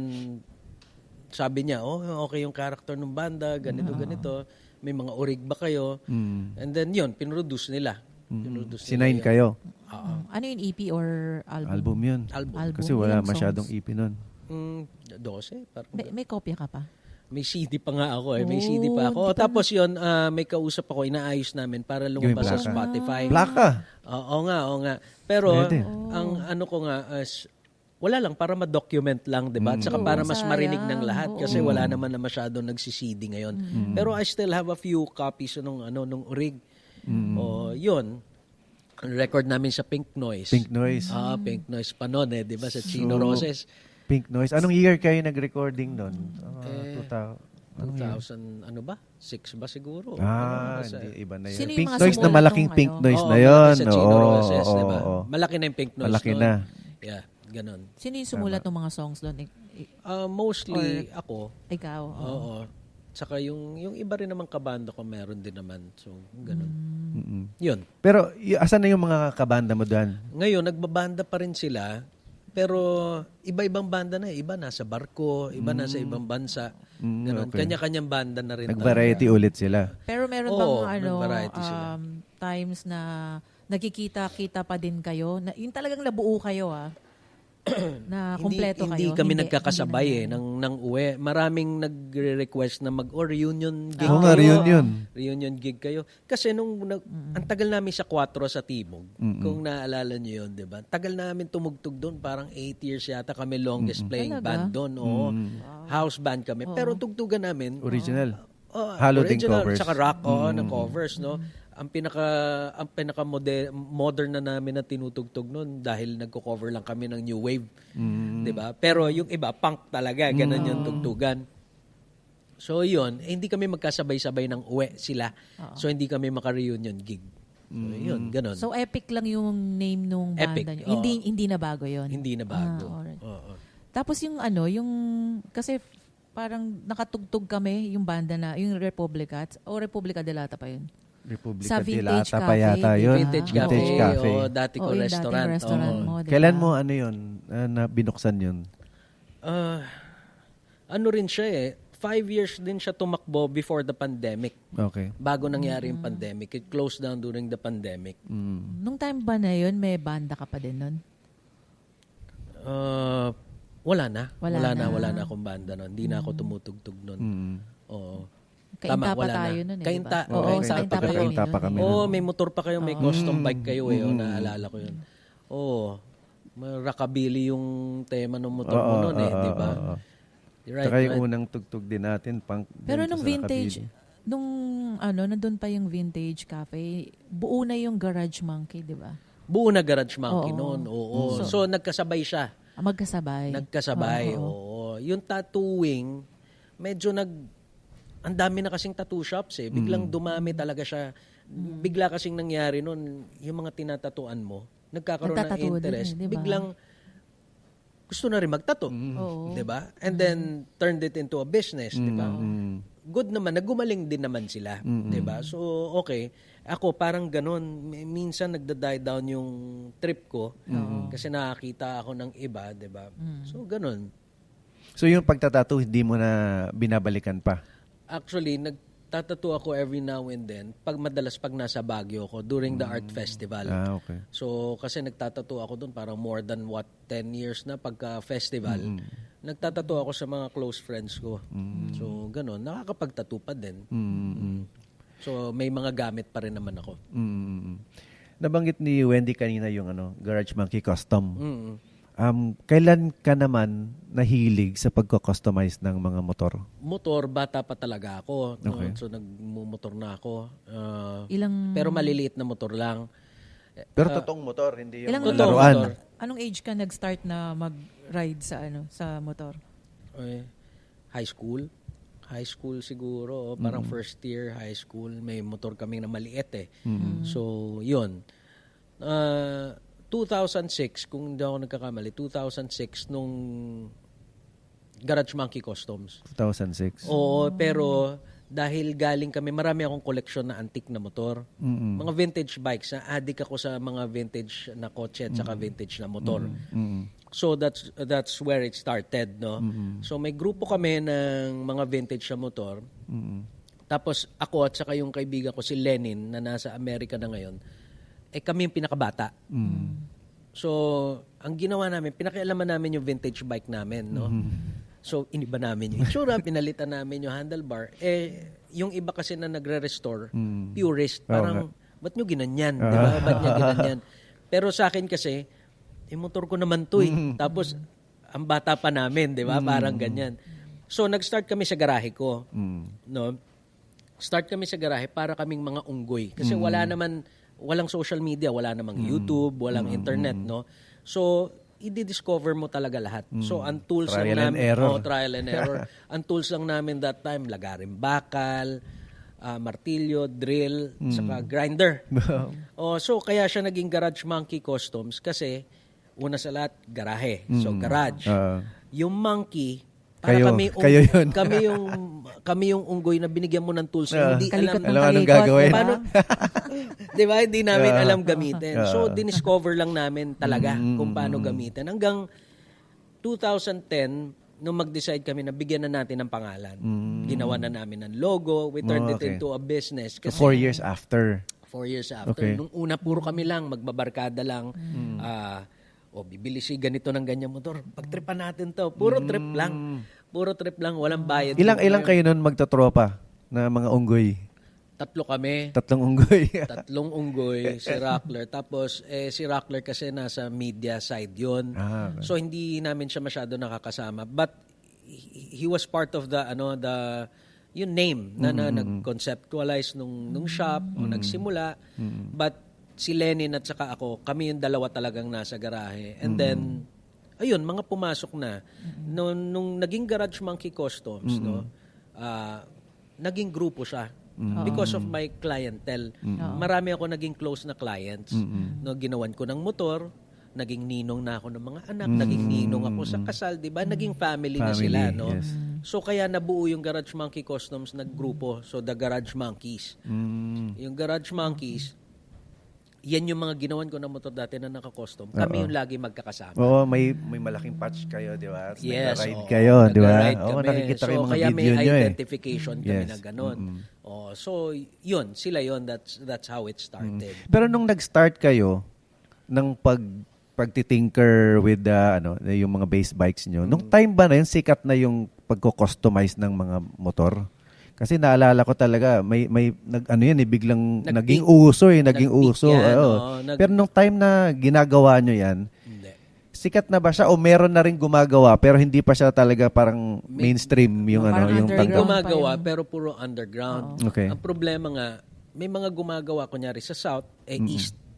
sabi niya, okay yung character ng banda, ganito. May mga orig ba kayo? And then yun, pinroduce nila. Sinayin kayo? Ano yung EP or album? Album yun. Album. Kasi wala Ilang masyadong songs? EP nun. 12. Parang May kopya ka pa? may CD pa nga ako May CD pa ako. Tapos yun, may kausap ako, inaayos namin para lumabas sa Plaka. Spotify. Plaka. Oo nga. Pero, Pwede. ang ano ko nga, wala lang, para ma-document lang, diba? At saka para mas marinig ng lahat kasi wala naman na masyadong nagsi-CD ngayon. Pero I still have a few copies nung orig. Yun. Ang record namin sa Pink Noise. Pink Noise. Pink Noise pa noon diba? Sa Chino Roses. Pink Noise. Anong year kayo nag-recording nun? 2000, ano ba? 6 ba siguro? Hindi, iba na yun. Sino yung Pink mga Noise na sumulat malaking nung Pink ano? Noise na malaki yun. sa Chino Roses, Oo, diba? oo. Malaki na yung Pink Noise Malaki noon. na. Yeah, ganun. Sino yung sumulat ng mga songs doon? Mostly ako. Ikaw? Oo. Tsaka yung iba rin naman kabanda ko meron din naman. So, ganun. Yun. Pero, asan na yung mga kabanda mo dyan? Ngayon, nagbabanda pa rin sila. Pero, iba-ibang banda na. Iba nasa barko, iba nasa ibang bansa. Ganun. Okay. Kanya-kanyang banda na rin. Nag-variety ulit sila. Pero meron Oo, bang nag-variety sila. times na nagkikita-kita pa din kayo? Yung talagang nabuo kayo na kumpleto hindi kayo? kami nagkakasabay ng uwi. Maraming nagre-request na reunion gig Oo nga, kayo. reunion. Reunion gig kayo. Kasi ang tagal namin sa 4 sa Timog, kung naalala niyo yun, di ba? Tagal namin tumugtog doon, parang 8 years yata kami longest playing Talaga? band doon. Oo. House band kami. Pero tugtugan namin, Original. Halo din original, covers. tsaka rock, ng covers, no? Ang pinaka modern na namin na tinutugtog noon dahil nagko-cover lang kami ng new wave, 'di ba? Pero yung iba punk talaga, ganun yung tugtugan. So yun, hindi kami magkasabay-sabay ng uwi sila. So hindi kami maka-reunion gig. So yun, ganun. So epic lang yung name nung Epic, banda nyo. oo. Hindi na bago yon. Hindi na bago. Alright. Oo. Tapos yung kasi parang nakatugtog kami yung banda na, yung Republica Republica de Lata pa yun. Republica Sa de Vintage Lata pa Cafe, yata di yun. ba? Vintage Cafe, Vintage Cafe. o dati ko yung restaurant. dating restaurant Oo. mo, diba? Kailan mo na binuksan yun? Ano rin siya 5 years din siya tumakbo before the pandemic. Okay. Bago nangyari yung pandemic. It closed down during the pandemic. Nung time ba na yun, may banda ka pa din nun? Wala na. Wala na akong banda nun. Hindi na ako tumutugtog nun. Oo. Kainta pa wala tayo na. nun Kainta. diba? Oo, Kainta kainta pa kayo. kami nun. pa kami. Oo, may motor pa kayo. May custom bike kayo naalala ko yun. Oo. Rockabilly yung tema ng motor mo nun di ba? Right, Saka yung unang tugtog din natin. Pero dun nung sa vintage, Rockabilly. nandun pa yung Vintage Cafe, buo na yung Garage Monkey, di ba? Buo na Garage Monkey Oo. noon. Oo. So, nagkasabay siya. Magkasabay. Nagkasabay, oo. Yung tattooing, medyo ang dami na kasing tattoo shops Biglang dumami talaga siya. Bigla kasing nangyari nun, yung mga tinatatuan mo, nagkakaroon ng Nagtatattoo din interest. diba? Biglang gusto na rin magtattoo. Oo. 'Di ba? And then turned it into a business, 'di ba? Good naman, nagumaling din naman sila, 'di ba? So okay, ako parang ganun, minsan nagda-die down yung trip ko kasi nakakita ako ng iba, 'di ba? So ganun. So yung pagtatattoo, hindi mo na binabalikan pa? Actually, nagtatattoo ako every now and then madalas pag nasa Baguio ako during the art festival. Okay. So kasi nagtatattoo ako doon parang more than 10 years na pagka festival. Nagtatattoo ako sa mga close friends ko. So ganun, nakakapagtattoo pa din. So may mga gamit pa rin naman ako. Nabanggit ni Wendy kanina yung Garage Monkey Custom. Mm. Kailan ka naman nahilig sa pagko-customize ng mga motor? Motor, bata pa talaga ako. No? Okay. So nagmumotor na ako. Ilang, Pero maliliit na motor lang. Pero totoong motor, hindi yung ilang Totoong laruan. motor. Anong age ka nag-start na mag-ride sa motor? High school. High school siguro. Parang first year high school. May motor kaming na maliit So, yun. 2006, kung hindi ako nagkakamali, 2006 nung Garage Monkey Customs. 2006. Oo, pero dahil galing kami, marami akong koleksyon na antique na motor. Mga vintage bikes. Addict ako sa mga vintage na kotse at saka vintage na motor. So that's where it started, no? So may grupo kami ng mga vintage na motor. Tapos ako at saka yung kaibigan ko si Lenin na nasa Amerika na ngayon, kami yung pinakabata. So ang ginawa namin, pinakialaman namin yung vintage bike namin, no? So, iniba namin yung itsura, pinalitan namin yung handlebar. Yung iba kasi na nagre-restore, purist, parang, ba't nyo ginanyan? Di ba? Ba't nyo ginanyan? Pero sa akin kasi, motor ko naman to eh. Tapos, ang bata pa namin, di ba? Parang ganyan. So, nag-start kami sa garahe ko. No? Start kami sa garahe para kaming mga unggoy. Kasi walang social media, wala namang YouTube, walang internet, no? So, i-discover mo talaga lahat. So, ang tools trial lang namin, and error. Trial and error. Ang tools lang namin that time, lagarin bakal, martilyo, drill, saka grinder. So, kaya siya naging Garage Monkey Customs kasi una sa lahat, garahe. So, garage. Yung monkey, para kayo yun. kami yung unggoy na binigyan mo ng tools. Hindi alam anong gagawin. Paano, di ba? Hindi namin alam gamitin. So, diniscover lang namin talaga kung paano gamitin. Hanggang 2010, nung mag-decide kami na bigyan na natin ng pangalan. Ginawa na namin ng logo. We turned it into a business. Kasi 4 years after. 4 years after. Nung una, puro kami lang, magbabarkada lang. Bibili si ganito ng ganyan motor. Pagtripan natin to. Puro trip lang. Puro trip lang. Walang bayad. Ilang kayo nun magtotropa na mga unggoy? 3 kami. 3 unggoy. 3 unggoy, si Rockler. Tapos, si Rockler kasi nasa media side yun. Okay. So, hindi namin siya masyado nakakasama. But, he was part of yung name na nag-conceptualize nung shop o nagsimula. But, si Lenin at saka ako, kami yung dalawa talagang nasa garahe. And then, ayun, mga pumasok na. Nung naging Garage Monkey Customs, naging grupo siya. Because of my clientele. Marami ako naging close na clients. No, ginawan ko ng motor, naging ninong na ako ng mga anak, naging ninong ako sa kasal, di ba? Naging family na sila, no? Yes. So, kaya nabuo yung Garage Monkey Customs na grupo. So, the Garage Monkeys. Yung Garage Monkeys, yan yung mga ginawan ko na motor dati na naka-custom. Kami yung lagi magkakasama. Oo, may malaking patch kayo, di ba? Yes. Nag-ride kayo, di ba? Oo, nakikita kayo mga kaya video may nyo identification kami na gano'n. So, yun, sila yun. That's how it started. Pero nung nag-start kayo ng pagtitinker with yung mga base bikes nyo, nung time ba na yun, sikat na yung pagko-customize ng mga motor? Kasi naalala ko talaga, may biglang naging uso naging uso. Pero nung time na ginagawa nyo yan, sikat na ba siya o meron na rin gumagawa pero hindi pa siya talaga parang mainstream yung yung may gumagawa pero puro underground. Okay. Ang problema nga, may mga gumagawa kunyari sa south,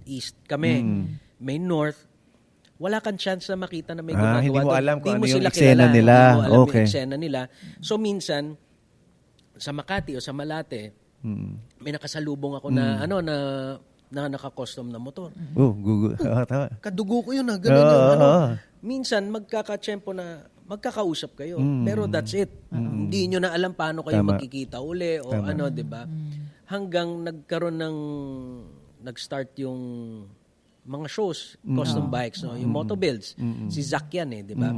east kami. May north, wala kang chance na makita na may gumagawa. Hindi mo alam kung ano yung sila eksena kilala, nila. Hindi mo alam Okay. yung eksena nila. So minsan, sa Makati o sa Malate, may nakasalubong ako na naka-custom na motor. Google. Tama. Kadugo ko yun ganun yun. Minsan, magkakatsyempo na magkakausap kayo. Pero that's it. Hindi nyo na alam paano kayo magkikita uli o di ba? Hanggang nag-start yung mga shows, custom bikes, yung motobuilds. Si Zach yan di ba?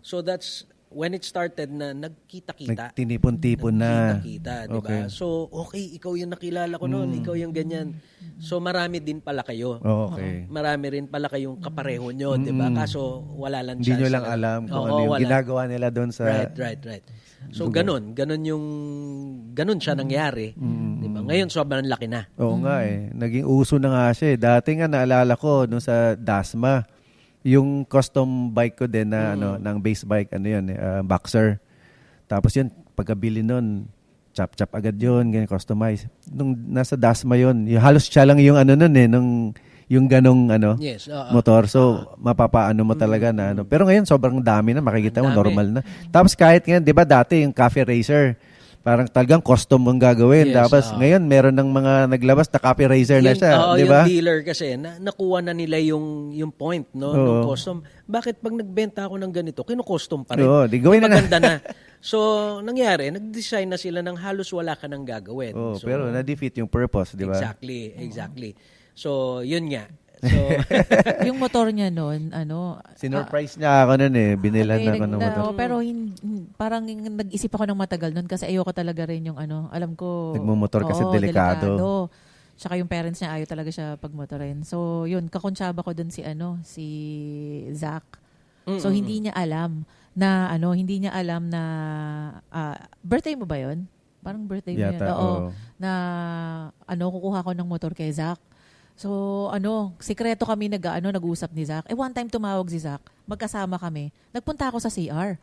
So that's when it started na nagkita-kita. Nagtinipon-tipon na. Nagkita-kita, di ba? Okay. So, okay, ikaw yung nakilala ko noon, ikaw yung ganyan. So, marami din pala kayo. Okay. Marami rin pala kayong kapareho nyo, di ba? Kaso, wala lang Hindi chance. nyo lang alam kung ano yung ginagawa nila doon sa... Right. So, ganun siya nangyari. Di ba? Ngayon, sobrang laki na. Oo nga Naging uso na nga siya Dati nga naalala ko doon sa Dasma. Yung custom bike ko din na ng base bike, Boxer. Tapos yun, pagkabili nun, chop agad yun, ganyan, customize. Nung nasa Dasma yun, halos siya lang yung yung ganong motor. So, mapapaano mo talaga na Pero ngayon, sobrang dami na, makikita mo, normal na. Tapos kahit ngayon, di ba dati yung Cafe Racer, Parang talagang custom mong gagawin. Yes, Tapos ngayon, meron ng mga naglabas na copy eraser na siya. Di ba? Yung dealer kasi, nakuha na nila yung point, no? Ng custom. Bakit pag nagbenta ako ng ganito, kino-custom pa rin? Oo, di gawin na maganda na. So, nangyari, nag-design na sila ng halos wala ka nang gagawin. Oo, So, pero na-defeat yung purpose, di ba? Exactly. So, yun nga. So, Yung motor niya noon, Sinurprise niya ako nun eh. Binilan na ako ng motor. pero parang nag-isip ako ng matagal noon kasi ayoko talaga rin yung alam ko. Nagmumotor kasi delikado. Tsaka yung parents niya ayaw talaga siya pagmotorin. So, yun, kakonsyaba ko dun si Zach. So, hindi niya alam na birthday mo ba yun? Parang birthday mo yun. Oo. Na kukuha ko ng motor kay Zach. So, sikreto kami nag-usap ni Zach. One time tumawag si Zach, magkasama kami. Nagpunta ako sa CR.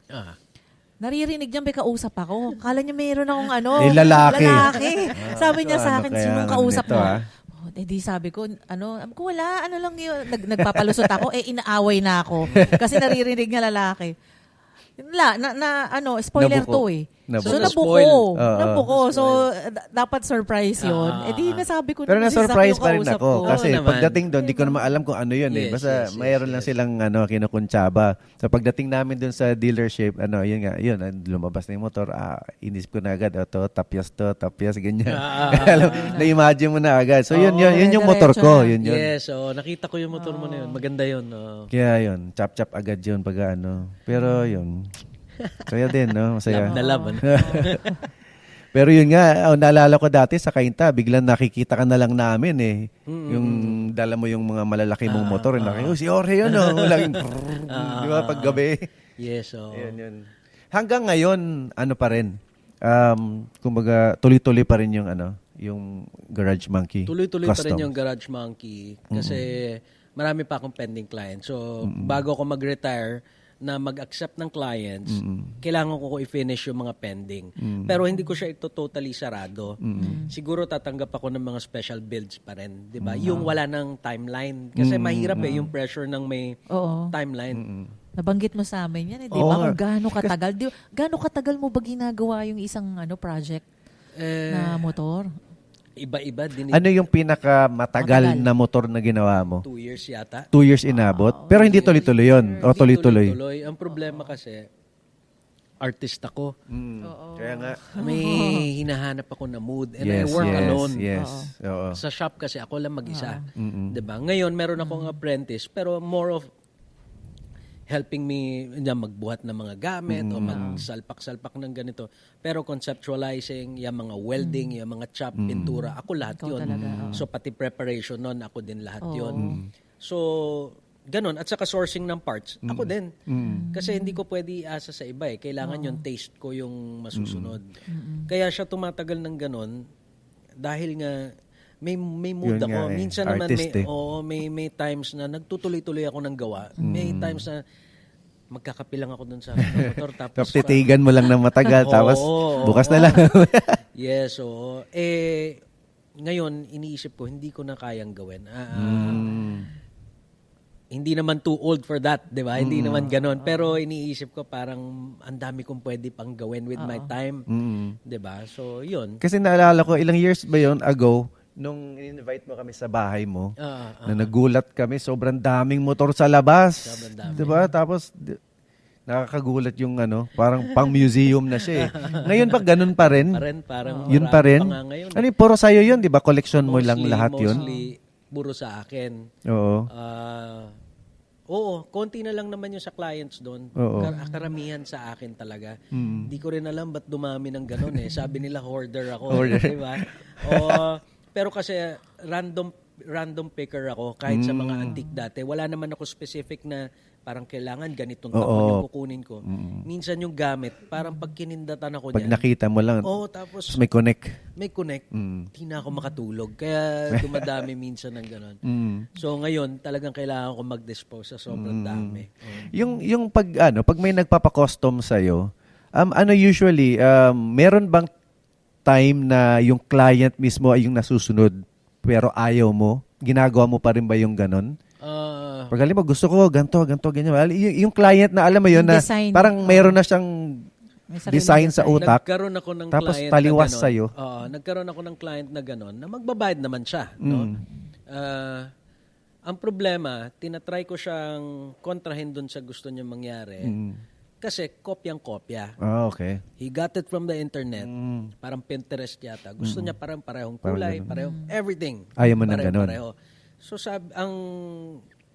Naririnig niya, may kausap ako. Kala niya mayroon akong lalaki. Sabi niya sa akin, sinong kausap mo? Ito, Di sabi ko, wala, lang yun. Nagpapalusot ako, inaaway na ako. Kasi naririnig niya lalaki. Spoiler Nabuko. to eh. Nabuko. So, Na-spoil. nabuko. So, dapat surprise yun. Di nasabi ko pero na na-surprise pa rin kausap ako. ko. Kasi naman. pagdating doon, di ko naman alam kung ano yun eh. Yes, Basta yes, mayroon lang silang kinukuntsaba. So pagdating namin doon sa dealership, lumabas na yung motor. Inisip ko na agad, tapyas, ganyan. Na-imagine mo na agad. So yun yung motor ko. Yun. yes, nakita ko yung motor mo na yun. Maganda yun. Kaya yun, chap-chap agad yun pag Pero yun, saya din, no? Masaya. Love. Pero yun nga, naalala ko dati sa Kainta, biglang nakikita ka na lang namin eh. Yung dala mo yung mga malalaki mong motor. Si Jorge yun, no? Laging di ba, paggabi. Yes, Yun. Hanggang ngayon, pa rin? Kumbaga, tuloy-tuloy pa rin yung Garage Monkey. Tuloy-tuloy pa rin Custom. yung Garage Monkey kasi marami pa akong pending client. So, bago ako mag-retire na mag-accept ng clients, kailangan ko i-finish yung mga pending. Pero hindi ko siya ito totally sarado. Siguro tatanggap ako ng mga special builds pa rin. Diba? Yung wala ng timeline. Kasi mahirap yung pressure ng may timeline. Nabanggit mo sa amin yan, di ba? Kung gaano katagal. Gaano katagal mo ba ginagawa yung isang project na motor? Iba-iba din. Ano yung pinakamatagal na motor na ginawa mo? 2 years yata. 2 years inabot? Pero hindi tuloy-tuloy yun? O tuloy-tuloy? Tuloy. Ang problema kasi, artist ako. Kaya nga. May hinahanap ako na mood and I work alone. Yes. Oo. Sa shop kasi ako lang mag-isa. 'Di ba? Ngayon meron akong apprentice pero more of helping me magbuhat ng mga gamit o magsalpak-salpak ng ganito. Pero conceptualizing, yung mga welding, yung mga chop, pintura, ako lahat yun. So pati preparation nun, ako din lahat yun. So, ganun. At saka sourcing ng parts, ako din. Kasi hindi ko pwede iasa sa iba eh. Kailangan yung taste ko yung masusunod. Kaya siya tumatagal ng ganun dahil nga may mood Yun ako. nga eh. Minsan naman Artist may times na nagtutuloy-tuloy ako ng gawa. May times na magkakape lang ako dun sa motor. Tapos Titigan mo lang ng matagal, tapos bukas na lang. yes, oo. Ngayon, iniisip ko, hindi ko na kayang gawin. Hindi naman too old for that, di ba? Hindi naman ganon. Pero iniisip ko parang ang dami kong pwede pang gawin with my time. Di ba? So, yun. Kasi naalala ko, ilang years ba yun ago, nung in-invite mo kami sa bahay mo, na nagulat kami, sobrang daming motor sa labas. Sobrang dami. Diba? Tapos, nakakagulat yung parang pang-museum na siya eh. Ngayon pa, ganun pa rin? Parang Yun pa rin? nga ngayon. Ano yung puro sa'yo yun, di ba? Collection mo lang lahat yun? Mostly, puro sa akin. Oo. Oo, konti na lang naman yung sa clients doon. Karamihan sa akin talaga. Hindi ko rin alam ba't dumami ng ganun eh. Sabi nila hoarder ako. Diba? Pero kasi random picker ako kahit sa mga antique dati. Wala naman ako specific na parang kailangan ganitong taon yung kukunin ko. Minsan yung gamit, parang pag kinindatan ako Pag nakita mo lang, tapos may connect. May connect. Hindi na ako makatulog. Kaya dumadami minsan ng gano'n. So ngayon, talagang kailangan ko mag-dispose sa sobrang dami. Yung pag may nagpapa-custom sa'yo, usually, meron bang time na yung client mismo ay yung nasusunod pero ayaw mo? Ginagawa mo pa rin ba yung ganon? Pag alam mo, gusto ko ganito, ganyan. Yung client na alam mo yun na design. parang mayroon na siyang May sarili design na sa design. utak. Nagkaroon ako ng Tapos client taliwas na ganon. sa'yo. Oo, nagkaroon ako ng client na gano'n na magbabayad naman siya. No? Ang problema, tinatry ko siyang kontrahin doon sa gusto niya mangyari. Kasi kopyang-kopya. Okay. He got it from the internet. Parang Pinterest yata. Gusto niya parang parehong kulay, parehong everything. Ayaw mo ng ganon. Pareho. So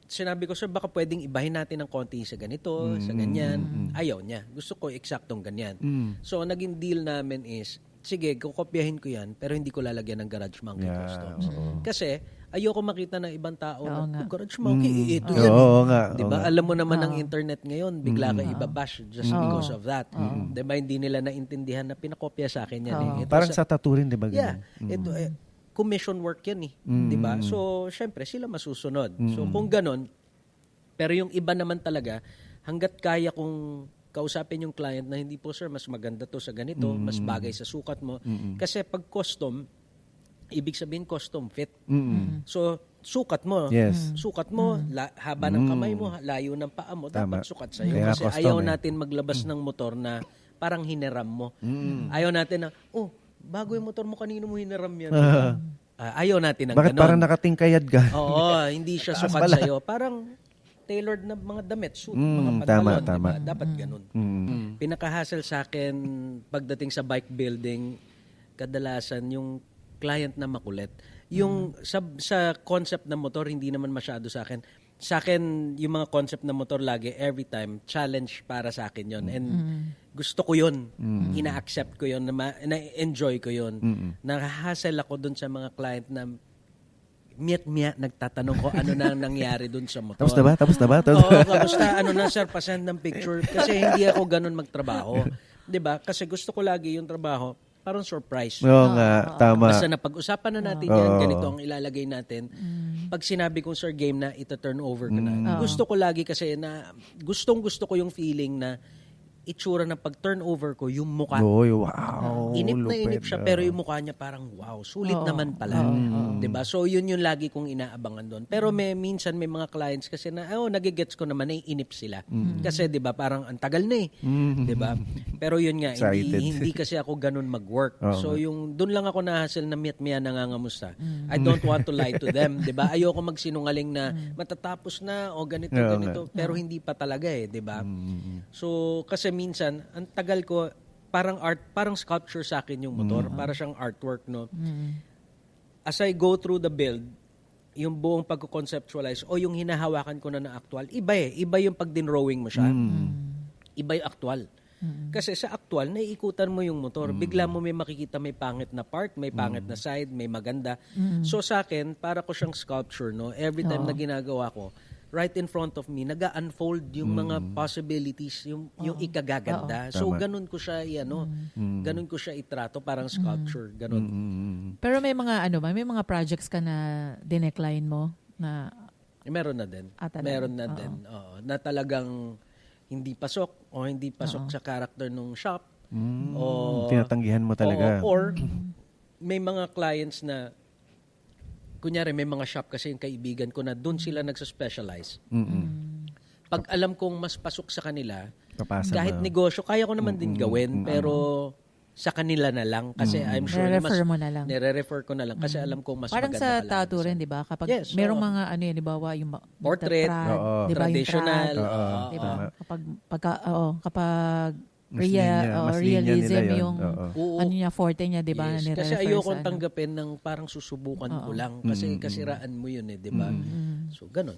sinabi ko, sir, baka pwedeng ibahin natin ng konti sa ganito, sa ganyan. Ayaw niya. Gusto ko eksaktong ganyan. So naging deal namin is, sige, kukopyahin ko yan, pero hindi ko lalagyan ng Garage Monkey Customs. Kasi ayoko makita ng ibang tao na, Garage Monkey, ito yan. Oo nga. Diba? Alam mo naman ang internet ngayon, bigla ka ibabash just because of that. Diba? Hindi nila naintindihan na pinakopya sa akin yan. Ito Parang sa tattoo rin, di ba? Yeah. ganun? Ito, commission work yan eh. Diba? So, syempre, sila masusunod. So, kung ganon, pero yung iba naman talaga, hanggat kaya kong kausapin yung client na hindi po, sir, mas maganda to sa ganito, mas bagay sa sukat mo. Kasi pag custom, ibig sabihin custom fit. So, sukat mo. Yes. Sukat mo, haba ng kamay mo, layo ng paa mo, dapat sukat sa'yo. Kaya Kasi custom ayaw eh. natin maglabas ng motor na parang hiniram mo. Ayaw natin na, bago yung motor mo, kanino mo hiniram yan? Ayaw natin ng Bakit ganon. parang nakatingkayad ka? Oo, hindi siya sukat sa'yo. Parang tailored na mga damit, suit, mga pantalon. tama. Diba? Dapat ganun. Pinaka-hassle sa akin pagdating sa bike building, kadalasan yung client na makulit. Yung sa concept ng motor, hindi naman masyado sa akin. Sa akin, yung mga concept ng motor lagi, every time, challenge para sa akin yon. And gusto ko yun. Ina-accept ko yun. Na-enjoy ko yun. Nahahassle ako dun sa mga client na miyat-miyat nagtatanong ko ano na nangyari dun sa motor. Tapos na ba? Oo, kamusta? Ano na, sir? Pasend ng picture. Kasi hindi ako ganun magtrabaho. 'Di ba? Kasi gusto ko lagi yung trabaho, parang surprise. Oo nga, tama. Basta napag-usapan na natin yan, ganito ang ilalagay natin. Pag sinabi kong, sir, game na, ito-turn over ko na. Gusto ko lagi kasi na, gusto ko yung feeling na itsura ng pag-turnover ko, yung mukha. Uy, wow. Inip na lupit. inip siya, pero yung mukha niya parang, wow, sulit naman pala. Diba? So, yun yung lagi kong inaabangan doon. Pero minsan may mga clients kasi na, nagigets ko naman, naiinip sila. Kasi, diba, parang ang tagal na eh. Diba? Pero yun nga, Excited. hindi kasi ako ganun mag-work. So, yung doon lang ako nahassle na miyat-miya nangangamusta. I don't want to lie to them. Diba? Ayoko magsinungaling na matatapos na o ganito, ganito. Pero hindi pa talaga eh. Diba? So, kasi minsan, ang tagal ko, parang sculpture sa akin yung motor. Para siyang artwork, no? As I go through the build, yung buong pag-conceptualize o yung hinahawakan ko na actual, iba eh. Iba yung pag-drawing mo siya. Iba yung actual. Kasi sa actual, naiikutan mo yung motor. Bigla mo may makikita may pangit na part, may pangit na side, may maganda. So sa akin, para ko siyang sculpture, no? Every time na ginagawa ko, right in front of me, nag-unfold yung mga possibilities, yung ikagaganda. So, ganun ko siya, ganun ko siya itrato, parang sculpture, ganun. Pero may mga may mga projects ka na dinecline mo na Meron na din. talaga? Meron na din. Oo, na talagang hindi pasok o hindi pasok sa character ng shop. O Tinatanggihan mo talaga. or may mga clients na kunyari, may mga shop kasi yung kaibigan ko na doon sila nagsa-specialize. Pag alam kong mas pasok sa kanila, Papasa kahit mo. negosyo, kaya ko naman din gawin, pero sa kanila na lang. Kasi I'm sure Nire-refer mo na lang. Nire-refer ko na lang kasi alam kong mas parang maganda sa tattoo rin, di ba? Kapag Yes, merong oo. mga di ba, yung Portrait, di ba, traditional. yung trad, Oo. di ba? Kapag Mas linya realism nila yun. yung Oo. ano niya, forte niya, di ba? Yes, na kasi nire-refer ayoko sa ano. tanggapin ng parang susubukan ko lang. Kasi kasiraan mo yun eh, di ba? So, ganun.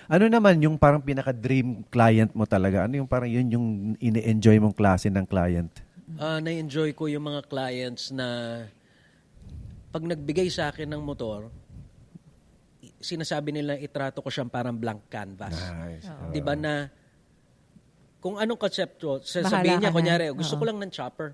Ano naman yung parang pinaka-dream client mo talaga? Ano yung parang yun yung ini-enjoy mong klase ng client? Na-enjoy ko yung mga clients na pag nagbigay sa akin ng motor, sinasabi nila itrato ko siyang parang blank canvas. Nice. 'Di ba na kung anong konsepto, Bahala sasabihin niya ka na. kunyari, gusto ko lang ng chopper,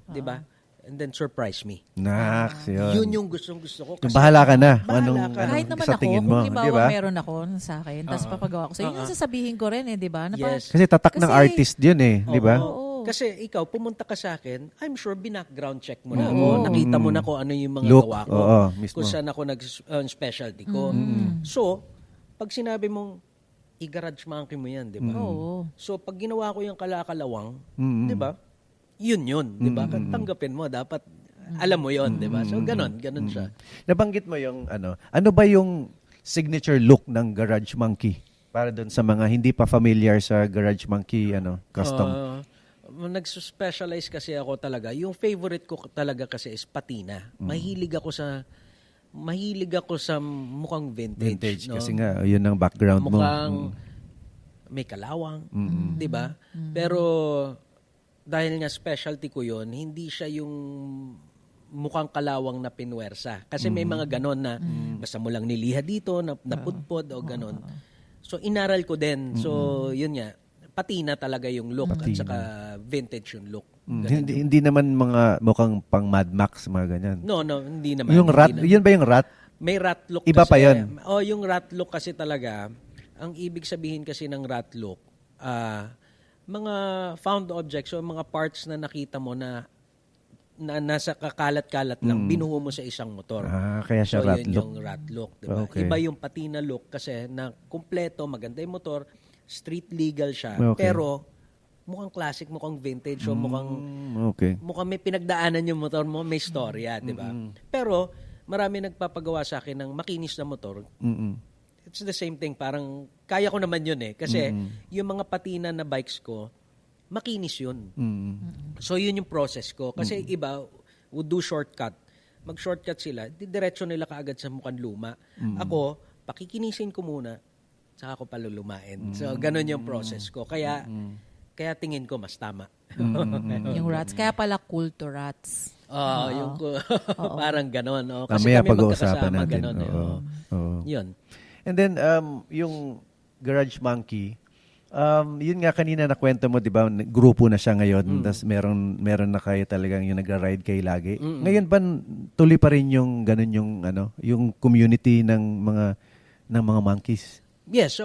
'di ba? And then surprise me. Naks, yun. Yun yung gustong-gusto ko. Yung bahala ka na. Bahala ka. Kahit naman sa ako, tingin mo, kung di halimbawa ba? meron ako sa akin, tapos papagawa ko. So, yun yung sasabihin ko rin di ba? Na Yes. Kasi tatak ng Kasi- artist yun eh, di ba? Oo. Kasi ikaw, pumunta ka sa akin, I'm sure binackground check mo na ako. Nakita mo na kung ano yung mga Look, gawa ko. oo, mismo. Kung saan ako nag-specialty ko. So, pag sinabi mong, i-garage monkey mo yan, di ba? Oo. So, pag ginawa ko yung kalakalawang, di ba? yun, di ba? Tanggapin mo, dapat alam mo yun, di ba? So, ganon siya. Nabanggit mo yung ano ba yung signature look ng Garage Monkey? Para doon sa mga hindi pa familiar sa Garage Monkey custom. Nagsuspecialize kasi ako talaga. Yung favorite ko talaga kasi is patina. Mahilig ako sa mukhang vintage. No? Kasi nga yun ang background mo. Mukhang may kalawang, 'di ba? Pero dahil nga specialty ko 'yon, hindi siya yung mukhang kalawang na pinwersa. Kasi may mga ganon na basta mo lang niliha dito, napudpod o ganon. So inaral ko din. So yun nga, patina talaga yung look at saka vintage yung look. Hindi naman mga mukhang pang Mad Max mga ganyan. No, hindi naman. Yung rat, yun ba yung rat? May rat look Iba kasi. pa yun. Yung rat look kasi talaga, ang ibig sabihin kasi ng rat look, mga found objects o mga parts na nakita mo na nasa kakalat-kalat lang, binuo mo sa isang motor. Kaya siya rat yun look. yung rat look, diba? Okay. Iba yung patina look kasi na kumpleto, maganda yung motor, street legal siya, Okay. pero mukhang classic, mukhang vintage, so mukhang may pinagdaanan yung motor mo, may storya, di ba? Pero marami nagpapagawa sa akin ng makinis na motor. It's the same thing, parang kaya ko naman yun eh. Kasi yung mga patina na bikes ko, makinis yun. So yun yung process ko. Kasi iba would do shortcut. Mag-shortcut sila, diretso nila kaagad sa mukhang luma. Ako, pakikinisin ko muna, saka ako palulumain. So ganun yung process ko. Kaya tingin ko mas tama. Yung rats. Kaya pala cool to rats. Yung parang ganon. Kasi Mamaya kami pag-uusapan magkakasama natin. ganon. Yun. And then, yung Garage Monkey, yun nga kanina nakwento mo, di ba, grupo na siya ngayon, tapos meron na kayo talagang yung nagra-ride kayo lagi. Ngayon ba, tuloy pa rin yung ganun yung community ng mga monkeys? Yes,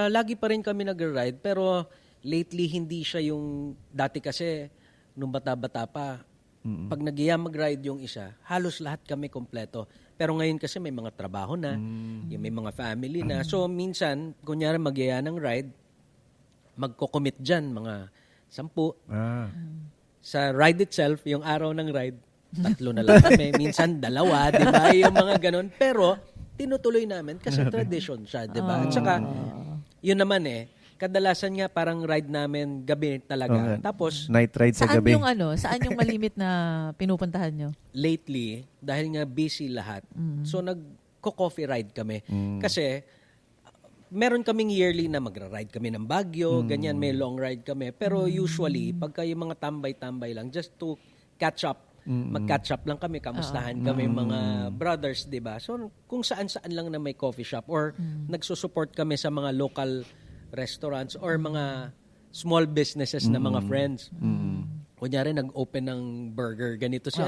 lagi pa rin kami nagra-ride, pero lately hindi siya yung dati kasi nung bata-bata pa. Pag nag-iya mag-ride yung isa, halos lahat kami kompleto. Pero ngayon kasi may mga trabaho na, yung may mga family na. So minsan, kunyari mag-iya ng ride, magko-commit dyan mga 10. Sa ride itself, yung araw ng ride, 3 na lang kami. Minsan 2, di ba? Yung mga ganun. Pero tinutuloy namin kasi tradition siya, di ba? At saka, yun naman kadalasan nga parang ride namin gabi talaga. Tapos, night ride sa gabi. Saan yung malimit na pinupuntahan nyo? lately, dahil nga busy lahat, so nagko-coffee ride kami. Kasi, meron kaming yearly na magra-ride kami ng Baguio, ganyan, may long ride kami. Pero usually, pagka yung mga tambay-tambay lang, just to catch up, mag-catch up lang kami, kamustahan kami mga brothers, di ba? So, kung saan-saan lang na may coffee shop or nagsusupport kami sa mga local restaurants or mga small businesses na mga friends. Kunyari, nag-open ng burger, ganito si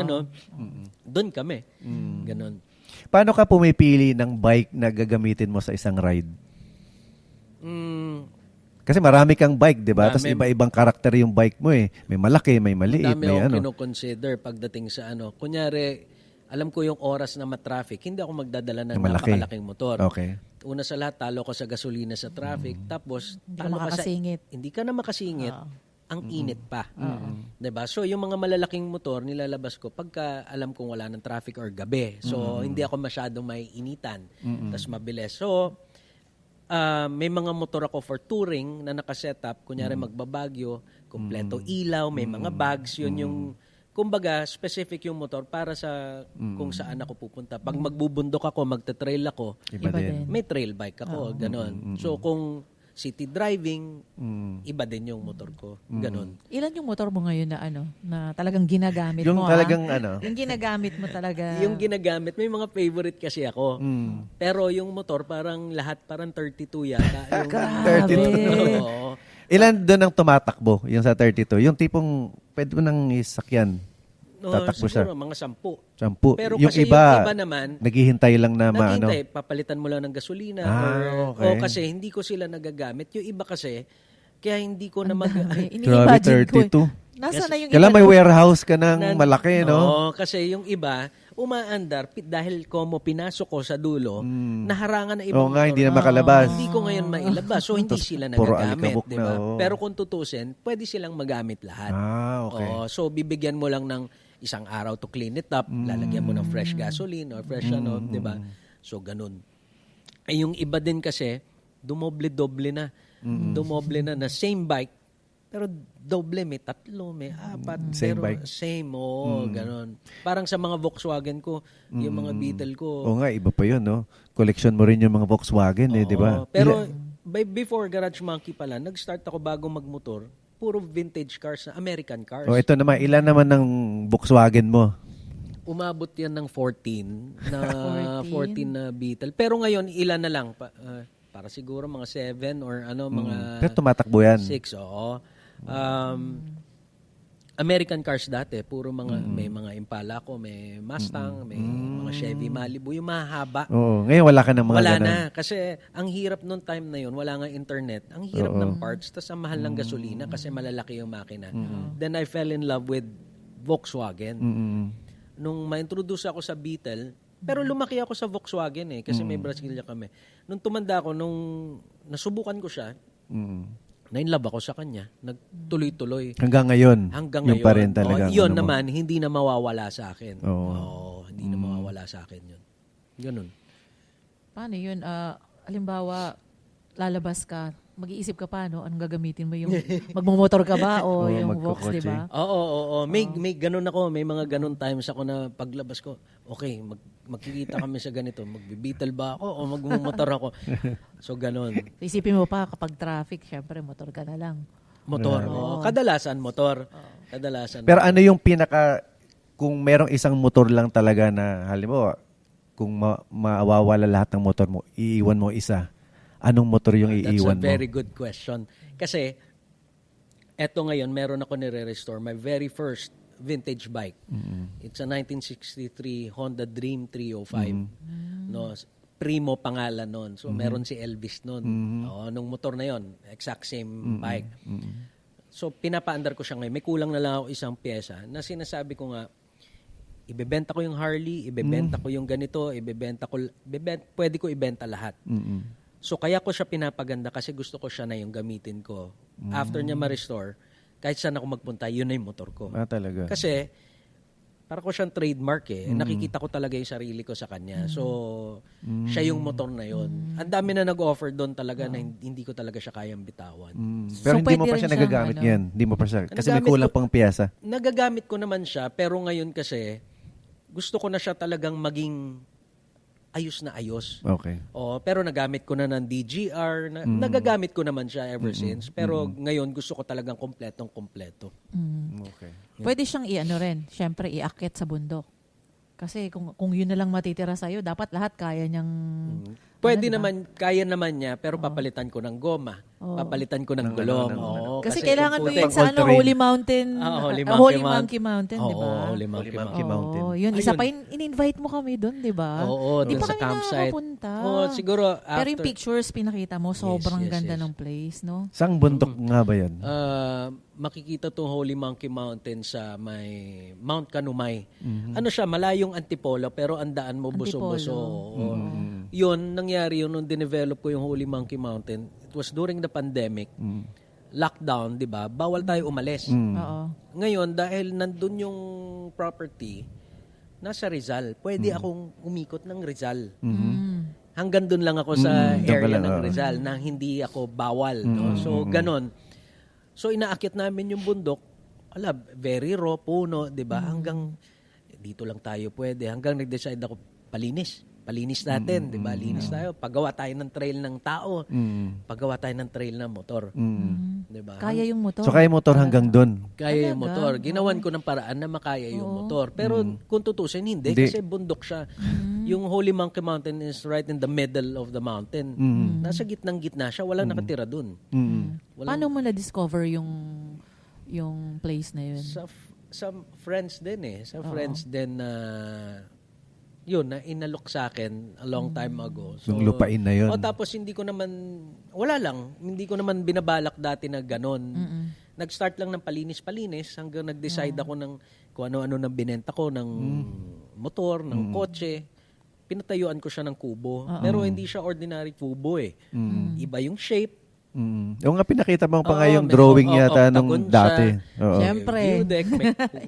doon kami. Ganon. Paano ka pumipili ng bike na gagamitin mo sa isang ride? Kasi marami kang bike, di ba? Tapos iba-ibang karakter yung bike mo eh. May malaki, may maliit, Dami may akong kinoconsider pagdating sa Kunyari, alam ko yung oras na matraffic, hindi ako magdadala ng napakalaking motor. Okay. Una sa lahat, talo ko sa gasolina sa traffic. Tapos, talo ka sa... Hindi ka na makasingit. Ang init pa. Diba? So, yung mga malalaking motor, nilalabas ko pagka alam kong wala ng traffic or gabi. So, hindi ako masyadong may initan. Tapos, mabilis. So, may mga motor ako for touring na nakasetup. Kunyari, magbabagyo, kumpleto ilaw, may mga bags. Yun yung... Kumbaga, specific yung motor para sa kung saan ako pupunta. Pag magbubundok ako, magte-trail ako, Iba din. may trail bike ako, ganon. So kung city driving, iba din yung motor ko, ganon. Ilan yung motor mo ngayon na talagang ginagamit Yung mo? talagang Yung ginagamit mo talaga. Yung ginagamit, may mga favorite kasi ako. Pero yung motor, parang lahat, parang 32 yata. Yung, Grabe. Oo. Ilan doon ang tumatakbo, yung sa 32? Yung tipong pwede mo nang isakyan. Tatakbo siya. Siguro mga 10. 10. Pero yung kasi iba, yung iba naman, naghihintay lang na naghihintay, papalitan mo lang ng gasolina. Okay. O kasi hindi ko sila nagagamit. Yung iba kasi, kaya hindi ko na Grabe, Ini-imagine ko. 32. Nasaan na yung Kailan iba? may warehouse ka ng malaki, no? Oo, kasi yung iba, umaandar dahil como pinasok ko sa dulo, naharangan na ibang Oo nga, hindi na motor. makalabas. Hindi ko ngayon mailabas. So, hindi Tapos, sila puro nagagamit, alikabok di na, ba? oo. Pero kung tutusin, pwede silang magamit lahat. Okay. Oo, so, bibigyan mo lang ng isang araw to clean it up, lalagyan mo ng fresh gasoline or fresh di ba? So, ganun. Yung iba din kasi, dumoble-doble na. Dumoble na same bike, pero doble, may 3, may 4. Same pero bike. Same, ganun. Parang sa mga Volkswagen ko, yung mga Beetle ko. Oo nga, iba pa yun, no? Collection mo rin yung mga Volkswagen, di ba? Oo, pero before Garage Monkey pala, nag-start ako bago magmotor, puro vintage cars na American cars. Oh, ito naman, ilan naman ng Volkswagen mo? Umabot yan ng 14 na Beetle. Pero ngayon, ilan na lang? Para siguro mga 7 or mga Pero tumatakbo yan. 6, oo. American cars dati, puro mga, may mga Impala ko, may Mustang, may mga Chevy Malibu, yung mahaba. Oo, ngayon wala ka ng mga Wala ganun. na. Kasi ang hirap nung time na yun, wala nga internet. Ang hirap ng parts, tas ang mahal ng gasolina kasi malalaki yung makina. Then I fell in love with Volkswagen. Nung ma-introduce ako sa Beetle, pero lumaki ako sa Volkswagen kasi may Brasilia kami. Nung tumanda ako, nung nasubukan ko siya, na-inlove ako sa kanya. Nagtuloy-tuloy. Hanggang ngayon. Hanggang yung ngayon. pa rin talaga. Yun ano mo. naman, hindi na mawawala sa akin. Oo. Hindi na mawawala sa akin yun. Ganun. Paano yun? Halimbawa, lalabas ka, mag-iisip ka pa, no? Anong gagamitin mo? Yung magmumotor ka ba o Oo, yung Vox, magkukotse. di ba? Oo. May ganun ako. May mga ganun times ako na paglabas ko, okay, magkikita kami sa ganito. Magbibital ba ako o magmumotor ako? So, ganun. Isipin mo pa, kapag traffic, syempre, motor ka na lang. Motor. Oo. Kadalasan, motor. Kadalasan. Pero ano yung kung merong isang motor lang talaga na, halimbawa, kung mawawala lahat ng motor mo, iiwan mo isa. Anong motor yung iiwan That's a very good question. Kasi, eto ngayon, meron ako nire-restore. My very first vintage bike. It's a 1963 Honda Dream 305. No, Primo pangalan nun. So, meron si Elvis nun. Nung motor na yon, exact same bike. So, pinapaandar ko siya ngayon. May kulang na lang ako isang pyesa na sinasabi ko nga, ibebenta ko yung Harley, ibebenta ko yung ganito, pwede ko ibenta lahat. So, kaya ko siya pinapaganda kasi gusto ko siya na yung gamitin ko. After niya ma-restore, kahit saan ako magpunta, yun na yung motor ko. talaga. Kasi, para ko siyang trademark Nakikita ko talaga yung sarili ko sa kanya. So, siya yung motor na yun. Ang dami na nag-offer doon talaga na hindi ko talaga siya kayang bitawan. Pero So, hindi mo pwede pa siya rin nagagamit siyang, yan. Hindi mo pa siya. Kasi may Nagagamit kulang ko- pang piyesa. Nagagamit ko naman siya, pero ngayon kasi, gusto ko na siya talagang maging ayos na ayos. Okay. Pero nagamit ko na ng DGR. Nagagamit ko naman siya ever since. Pero ngayon, gusto ko talagang kompletong-kompleto. Okay. Pwede siyang rin, syempre, iakyat sa bundok. Kasi kung yun na lang matitira sa'yo, dapat lahat kaya niyang... Pwede naman, kaya naman niya, pero papalitan ko ng goma. Papalitan ko ng gulong. Oo, Kasi kailangan mo kung yun pag sa all-terrain. Holy Mountain, Holy Holy Monkey Monkey Mountain, di ba? Oo, Holy Monkey Mountain. Oo, yun. Isa Ayun. pa, in-invite mo kami doon, di ba? Oo, Di dun pa sa kami campsite. nakakapunta. Oo, siguro after... Pero yung pictures pinakita mo, sobrang yes, ganda yes. ng place, no? Saan bundok nga ba yan? Makikita tong Holy Monkey Mountain sa may Mount Kanumay. Ano siya, malayong Antipolo pero ang daan mo buso-buso. Oo. Yun, nangyari yun nung dinevelop ko yung Holy Monkey Mountain. It was during the pandemic. Lockdown, di ba? Bawal tayo umalis. Oo. Ngayon, dahil nandun yung property, nasa Rizal, pwede akong umikot ng Rizal. Hanggang dun lang ako sa doon ka area lang, ng oo. Rizal na hindi ako bawal. No? So, ganon. So, inaakit namin yung bundok. Very raw, puno, di ba? Hanggang, dito lang tayo pwede. Hanggang nag-decide ako, palinis natin, di ba? Linis tayo. Paggawa tayo ng trail ng tao. Paggawa tayo ng trail ng motor. Di ba? Kaya yung motor. So kaya motor hanggang doon. Kaya yung motor. Ginawan ko ng paraan na makaya yung motor. Pero kung tutusin, hindi. Kasi bundok siya. Yung Holy Monkey Mountain is right in the middle of the mountain. Nasa gitnang-gitna siya. Walang nakatira dun. Paano mo na-discover yung place na yun? Sa friends din Sa friends din na yun, na inalok sa akin a long time ago. So, Yung lupain na yun. tapos hindi ko naman, wala lang, hindi ko naman binabalak dati na ganon. Nag-start lang ng palinis-palinis hanggang nag-decide ako ng kung ano-ano na binenta ko ng motor, ng kotse. Pinatayuan ko siya ng kubo. Pero hindi siya ordinary kubo eh. Iba yung shape. Yung nga pinakita mo pa nga yung may drawing yata octagon nung siya. dati. Oo. Siyempre. May view deck,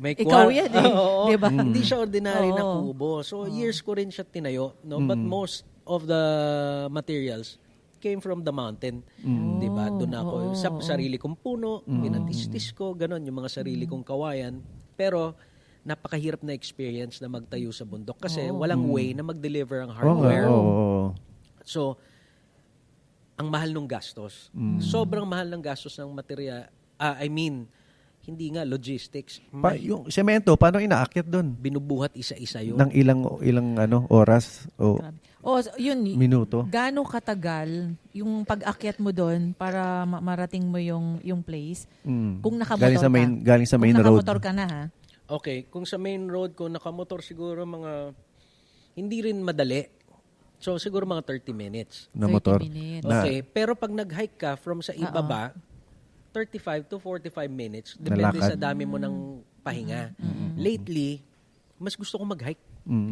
may Ikaw yan eh. Oo. Diba? Hindi siya ordinary na Oo. kubo. So, years ko rin siya tinayo. No? But most of the materials came from the mountain. Diba? Doon ako. Sa sarili kong puno, pinatistis ko, ganon, yung mga sarili kong kawayan. Pero, napakahirap na experience na magtayo sa bundok kasi walang way na mag-deliver ang hardware. Oo. So, ang mahal ng gastos. Sobrang mahal ng gastos ng material. Hindi nga, logistics. Yung semento, paano inaakyat doon? Binubuhat isa-isa yun. Ng ilang oras o Yun, minuto? gaano katagal yung pag-akyat mo doon para marating mo yung place? Kung nakamotor Galing sa main Kung road. nakamotor ka na ha? Okay, kung sa main road ko, nakamotor siguro hindi rin madali. So, siguro mga 30 minutes. Na motor. 30 minutes. Okay, pero pag nag-hike ka from sa ibaba, 35 to 45 minutes. Depende Nalakad. sa dami mo ng pahinga. Lately, mas gusto ko mag-hike.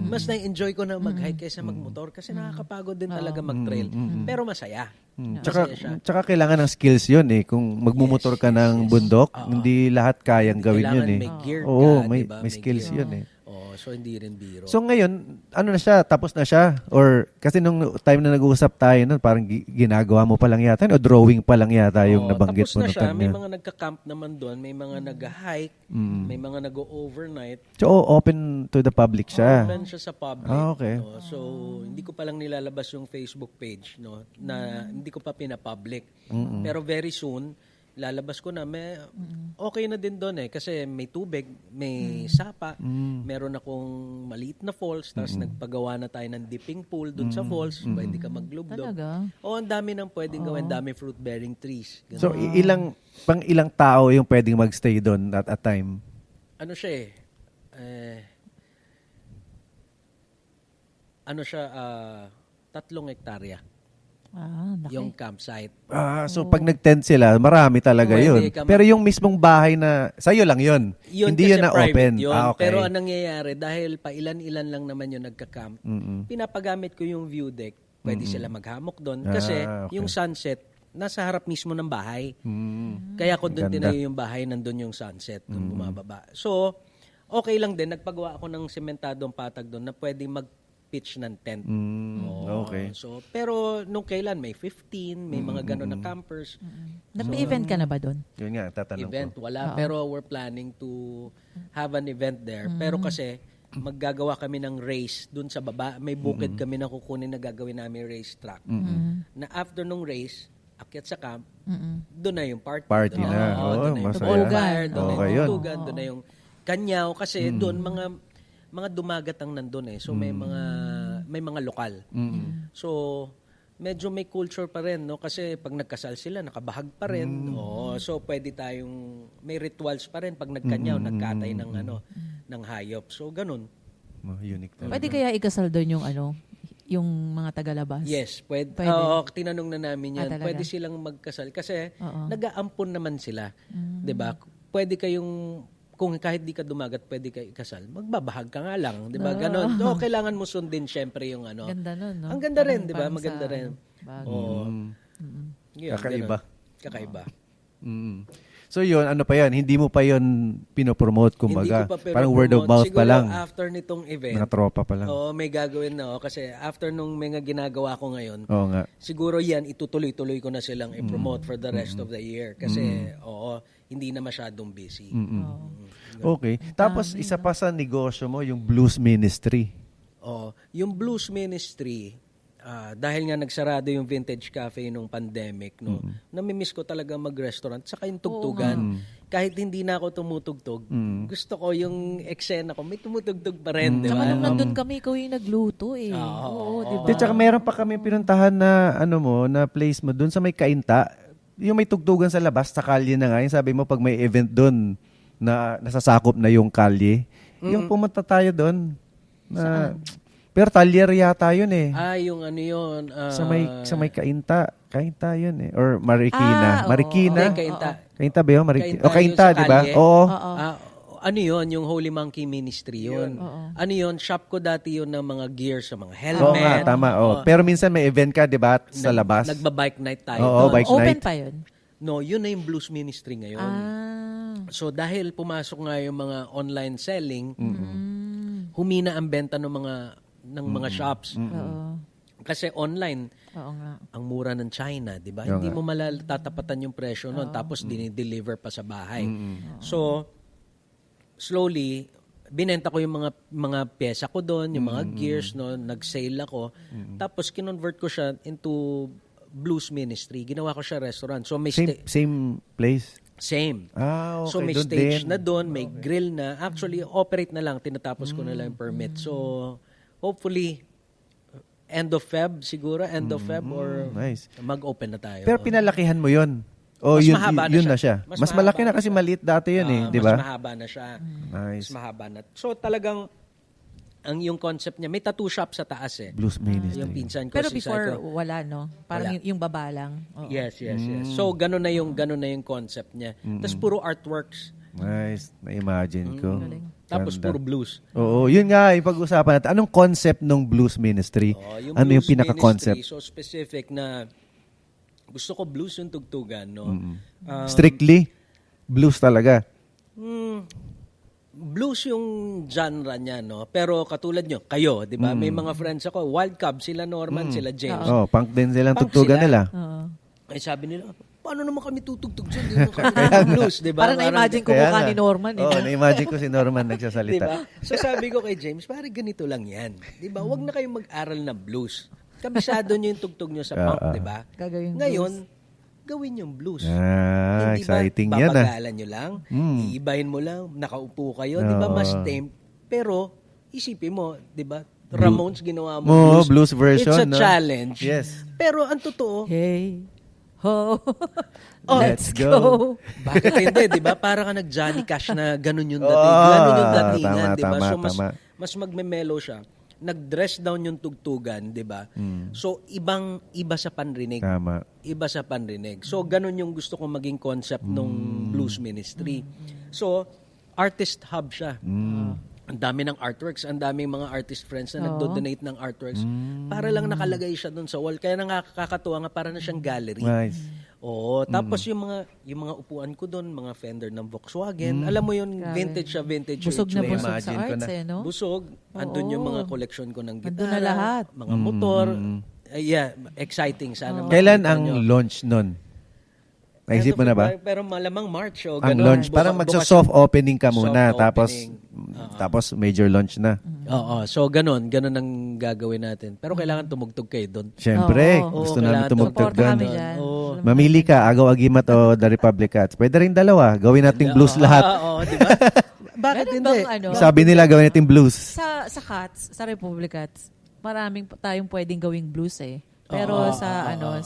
Mas na-enjoy ko na mag-hike kaysa mag-motor kasi nakakapagod din talaga mag-trail. Pero masaya. Masaya siya. Tsaka kailangan ng skills yun eh. Kung magmumotor ka ng bundok, hindi lahat kayang gawin yun Kailangan eh. may gear Oo, ka, may diba? skills gear. yun eh. So hindi rin biro. So ngayon, ano na siya? Tapos na siya? Or kasi nung time na nag-uusap tayo nun, parang ginagawa mo pa lang yata o drawing pa lang yata yung nabanggit tapos mo na nung siya. time May na. mga nagka-camp naman doon. May mga nag-hike. May mga nag-overnight. So open to the public siya. Open siya sa public. Okay. No? So, hindi ko pa lang nilalabas yung Facebook page, no? Na hindi ko pa pinapublic. Pero very soon, lalabas ko na. Okay na din doon eh. Kasi may tubig, may sapa, meron akong maliit na falls, tapos nagpagawa na tayo ng dipping pool doon sa falls. Pwede ka maglublob. Talaga? Ang dami nang pwedeng gawin. Dami fruit-bearing trees. Ganun. So ilang tao yung pwedeng magstay doon at a time? Ano siya eh? Ano siya? 3 hektarya. Laki. Yung campsite. So pag nag-tent sila, marami talaga Pwede yun. ka Pero yung mismong bahay na, sa'yo lang yun. Hindi kasi yun na private open. yun. Okay. Pero anong nangyayari, dahil pa ilan-ilan lang naman yung nagka-camp, pinapagamit ko yung view deck. Pwede sila maghamok doon. Kasi okay. yung sunset, nasa harap mismo ng bahay. Kaya ko doon Ganda. tinayo yung bahay, nandun yung sunset, doon bumababa. So, okay lang din. Nagpagawa ako ng sementadong patag doon na pwedeng mag-pitch ng tent. Okay. So, pero nung kailan, may 15, may mga gano'n na campers. Nag-event ka na ba doon? Yun nga, tatanong Event, ko. wala. Pero we're planning to have an event there. Pero kasi, maggagawa kami ng race dun sa baba. May bukid kami na kukunin na gagawin namin race track. Na after nung race, akyat sa camp, doon na yung party. Party Doon na. Oo, Oo, doon na yung masaya. bonfire, doon na Okay yung yun. tugan, doon na yung kanyaw. Kasi doon mga dumagat ang nandun eh. So may mga lokal. So medyo may culture pa rin, no? Kasi pag nagkasal sila, nakabahag pa rin. So pwede tayong may rituals pa rin pag nagkanyaw, nagkatay ng ng hayop. So ganun. Unique talaga. Pwede kaya ikasal doon yung mga tagalabas? Yes, pwede. Pwede. Tinanong na namin yan. Talaga? Pwede silang magkasal kasi Oo. nag-aampon naman sila. 'Di ba? Pwede kayong kung kahit di ka dumagat, pwede kayo ikasal. Magbabahag ka nga lang, 'di ba? Ganon. So, kailangan mo sundin syempre yung Ganda nun, no? Ang ganda rin, 'di ba? Parang Maganda sa, rin. bago. Oo. Yun, Kakaiba. ganon. Kakaiba. So yun, ano pa yun? Hindi mo pa yun pinopromote, kumbaga. Hindi ko pa Parang word of mouth pa Siguro lang. after nitong event, Mga tropa pa lang. oo, may gagawin na. Kasi after nung mga ginagawa ko ngayon, Oo nga. siguro yan, itutuloy-tuloy ko na silang i-promote for the rest of the year. Kasi, hindi na masyadong busy. Okay. Tapos isa pa sa negosyo mo, yung blues ministry. Yung blues ministry, dahil nga nagsarado yung Vintage Cafe nung pandemic, no, namimiss ko talaga mag-restaurant. Saka yung tugtugan. Kahit hindi na ako tumutugtog, gusto ko yung eksena ko, may tumutugtog pa rin, di Saka ba? nung nandun kami, ikaw yung nagluto eh. Oo, di ba? Di, tsaka meron pa kami pinuntahan na, na place mo dun sa may Kainta. Yung may tugtugan sa labas, sa kalye na nga. Yung sabi mo, pag may event dun, na nasasakop na yung kalye, yung pumunta tayo dun. Na, pero talyer yata yun eh. Yung ano yun. Sa may Kainta. Kainta yun eh. Or Marikina. Oo. Marikina. Hindi, Kainta. Kainta ba yun? Kainta, O Kainta, yung sa di ba? kalye. Oo. ano yun, yung Holy Monkey Ministry yun. Ano yun, shop ko dati yun ng mga gear sa mga helmet. Oo nga, tama. Pero minsan may event ka, di ba, sa labas? Nagba-bike night tayo. Oo, doon. bike Open night. pa yun? No, yun na yung blues ministry ngayon. So dahil pumasok nga yung mga online selling, humina ang benta ng mga shops. Oo. Kasi online, Oo nga. ang mura ng China, di ba? Hindi mo malatatapatan yung presyo nun, tapos dinideliver pa sa bahay. So, slowly, binenta ko yung mga pyesa ko doon, yung mga gears, no, nag-sale ako. Tapos, kinonvert ko siya into blues ministry. Ginawa ko siya restaurant. So, may Same place? Same. Okay. So, may Doon stage din. na doon, may grill na. Actually, operate na lang. Tinatapos ko na lang yung permit. So, hopefully, end of Feb siguro, or Nice. mag-open na tayo. Pero pinalakihan mo yun? O Mas yun, mahaba na yun siya. na siya? Mas Mas mahaba malaki na na kasi siya. maliit dati yun di ba? Mas mahaba na siya. Nice. Mas mahaba na. So talagang, yung concept niya, may tattoo shop sa taas Blues ministry. Yung pinsan ko Pero si before, Psycho. wala, no? Parang Wala. yung baba lang. Oo. Yes. So ganun na yung concept niya. Tapos puro artworks. Nice. Na-imagine ko. Tapos Ganda. puro blues. Oo, yun nga, ipag-usapan natin. Anong concept ng blues ministry? Ano yung blues pinaka-concept? ministry, so specific na gusto ko blues yung tugtugan, no? Strictly, blues talaga. Blues yung genre niya, no? Pero katulad nyo, kayo, di ba? May mga friends ako, Wild Cub, sila Norman, sila James. Oh, punk din silang Punk tugtugan sila. nila. Oo. Ay sabi nila, paano naman kami tutugtog dyan? Di naman kami blues, di ba? Parang na-imagine ko Kaya mukha nga. ni Norman. Oo, na-imagine ko si Norman nagsasalita. Diba? So sabi ko kay James, pare ganito lang yan. Diba? Huwag na kayong mag-aral ng blues. Kabisado nyo yung tugtog nyo sa punk, diba? Gagawin Ngayon, gawin yung blues. Ah, Hindi exciting ba, yan babagalan nyo lang, iibahin mo lang, nakaupo kayo, di ba? Mas tame. Pero, isipin mo, di ba? Ramones ginawa mo Blues version, It's a no? challenge. Yes. Pero ang totoo, Hey, ho, Let's go. bakit hindi, di ba? Para ka nag-Johnny Cash na ganun yung dating. Ganun yung datingan, tama, di ba? tama, So, tama. mas magme-mellow siya. Nag-dress down yung tugtugan, di ba? So, iba sa panrinig. Tama. Iba sa panrinig. So, ganun yung gusto kong maging concept ng blues ministry. So, artist hub siya. Ang dami ng artworks, ang daming mga artist friends na nagdo-donate ng artworks para lang nakalagay siya doon sa wall. Kaya nakakatuwa nga, para na siyang gallery. Nice. Oo, tapos yung mga upuan ko doon, mga fender ng Volkswagen. Alam mo yun, vintage siya, vintage. busog na yung busog itsura. sa Imagine ko arts na. no? Busog. Andun yung mga collection ko ng gitara. Andun na lahat. Mga motor. Yeah, exciting. Sana Kailan makita ang nyo. launch nun? Naisip mo na ba? Pero malamang March. O, Ang ganun. launch, parang magso-soft opening ka muna, Soft tapos opening. tapos major launch na. Oo, so ganun ang gagawin natin. Pero kailangan tumugtog kayo doon. Siyempre, Oo. gusto Oo, namin kailangan tumugtog Suporta doon. kami dyan. Oo. Mamili ka, Agaw Agimat o The Republic Cats. Pwede rin dalawa. Gawin nating blues lahat. Oo, di ba? Bakit Meron hindi? bang ano? Sabi nila, gawin nating blues. Sa Cats, sa Republic Cats, maraming tayong pwedeng gawing blues eh. Pero sa Agaw,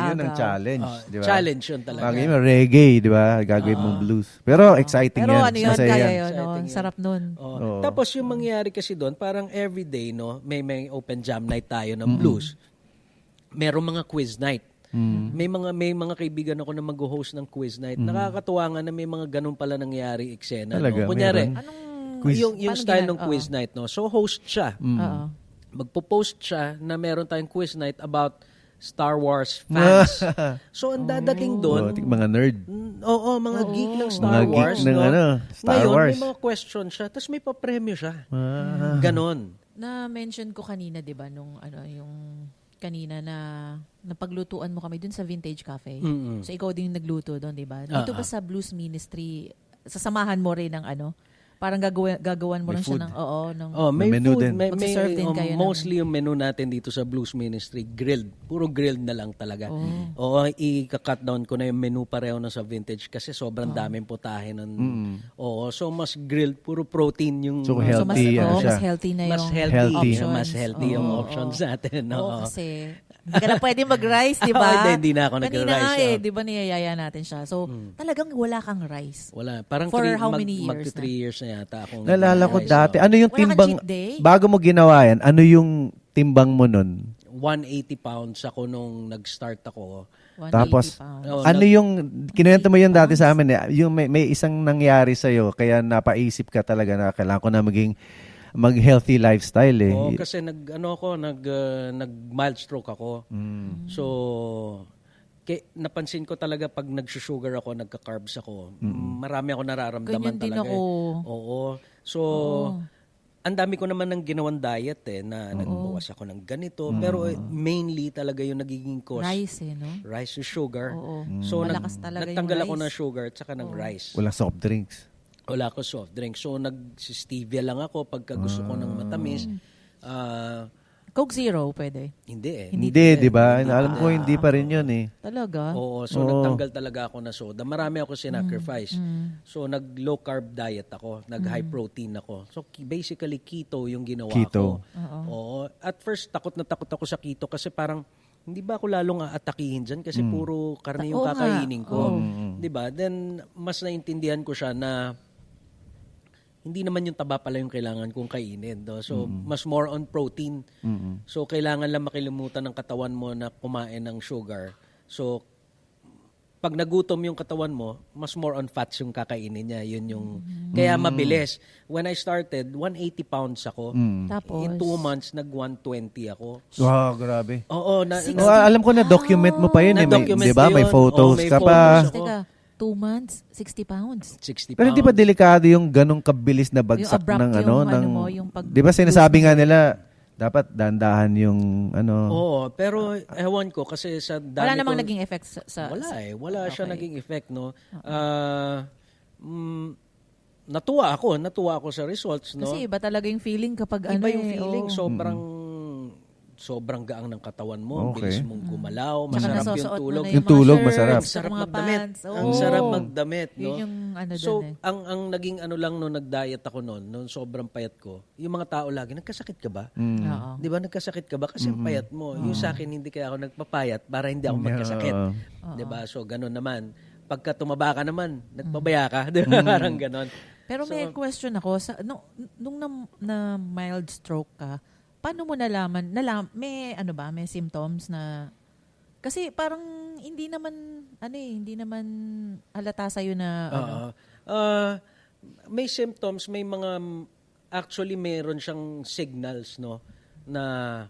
yun ang Agaw. challenge. Di ba? Challenge yun talaga. Gagawin mo reggae, di ba? Gagawin mong blues. Pero exciting Pero yan. ano yun, Masaya kaya yan. yun, no? Exciting Ang yun. sarap nun. Oo. Tapos yung mangyayari kasi doon, parang everyday, no, may open jam night tayo ng blues. Merong mga quiz night. May mga kaibigan ako na mag-host ng quiz night. Nakakatuwa nga na may mga ganun pala nangyayari eksena. Talaga, No? Kunyari, meron? Anong yung paano style ng gina- quiz night, no? So host siya. Oo. Magpo-post siya na meron tayong quiz night about Star Wars fans. So ang dadating doon, Mga nerd. oo, mga geek ng Star Mga geek Wars, ng no? ano, Star Ngayon, Wars. may mga question siya, tapos may papremyo siya. Ganon. Na-mention ko kanina, 'di ba, nung yung kanina na napaglutuan mo kami dun sa Vintage Cafe. So ikaw din yung nagluto doon, 'di ba? Dito ba sa Blues Ministry, sasamahan mo rin ng parang gagawan mo May lang siya food. ng May May menu food, din. Magsaserve din kayo ng- mostly yung menu natin dito sa Blues Ministry, grilled. Puro grilled na lang talaga. Oo, i-cut down ko na yung menu pareho na sa vintage kasi sobrang daming putahe nun. Oo, so mas grilled, puro protein yung So, So mas, healthy, ano siya? mas healthy na yung mas healthy, options. mas healthy yung options natin. Oo, Oo. kasi hindi ka na pwede mag-rice, di ba? Hindi na ako Kanina nag-rice, nga oh. di ba niyayaya natin siya. So, talagang wala kang rice. Wala. Parang For how many years magto 3 years na yata akong Nalala ko nag-rice, dati. no? Ano yung Wala kang timbang, cheat day? bago mo ginawa yan, ano yung timbang mo nun? 180 pounds ako nung nag-start ako. 180 Tapos, pounds. Oh, ano yung, kinuwento mo yun dati sa amin, yung may isang nangyari sa'yo, kaya napaisip ka talaga na kailangan ko na mag-healthy lifestyle eh. Oo, kasi nag-mild stroke ako. So, napansin ko talaga pag nag-sugar ako, nagka-carbs ako, marami ako nararamdaman Ganyan din talaga. ako. Oo. So, ang dami ko naman ng ginawang diet na nagbawas ako ng ganito. Pero mainly talaga yung nagiging cause. Rice no? Rice yung sugar. Oo. So, Malakas talaga yung nagtanggal ako rice. ng sugar at saka ng rice. Walang soft drinks. Wala ko soft drink. So, nag-stevia lang ako pagka gusto ko ng matamis. Coke Zero, pwede. Hindi eh. Hindi, di ba? Alam ko hindi pa rin yun eh. Talaga? Oo, so nagtanggal talaga ako na soda. Marami ako sinacrifice. So nag-low carb diet ako, nag-high protein ako. So basically keto yung ginawa Keto. ko. Oo. At first takot na takot ako sa keto kasi parang hindi ba ako lalong aatakihin dyan kasi puro karne yung Oo nga. kakainin ko. 'Di ba? Then mas naintindihan ko siya na hindi naman yung taba pala yung kailangan kong kainin. No? So, mas more on protein. So, kailangan lang makilimutan ng katawan mo na kumain ng sugar. So, pag nagutom yung katawan mo, mas more on fats yung kakainin niya. Yun yung, kaya mabilis. When I started, 180 pounds ako. Tapos? In 2 months, nag-120 ako. Wow, grabe. Oo. Alam ko na document mo pa yun eh. Na-document Di ba? ko May yun. photos Oo, may ka photos pa. ako. Teka, 2 months, 60 pounds. 60 pounds. Pero di ba delikado yung ganong kabilis na bagsak Yung abrupt ng yung ng mo, yung pag- di ba sinasabi nga nila dapat dahan-dahan yung ano. Oo, pero ewan ko kasi sa dami Wala namang kong- naging effect sa Wala eh. Wala siya Okay. naging effect, no? Natuwa ako sa results, no? Kasi iba talaga yung feeling kapag Iba yung feeling. oo. Sobrang gaang ng katawan mo. Okay. Bilis mong gumalaw. Tsaka Masarap yung nasusuot mo tulog. na Yung mga tulog, shirts, masarap. Ang sarap mga magdamit. pants. Ang Oo. sarap magdamit, no? Yun yung ano So, dun eh. ang naging ano lang nung nag-diet ako noon sobrang payat ko, yung mga tao lagi, nagkasakit ka ba? Oo. Di ba nagkasakit ka ba? Kasi ang payat mo. Yung sa akin, hindi kaya ako nagpapayat para hindi ako magkasakit. Di ba? So, ganun naman. Pagka tumaba ka naman, nagpabaya ka. Di ba? Parang ganun. Pero may question ako, nung na mild stroke ka, paano mo nalaman, may ano ba, may symptoms na, kasi parang hindi naman halata sa'yo na, May symptoms, may mga, actually meron siyang signals, no, na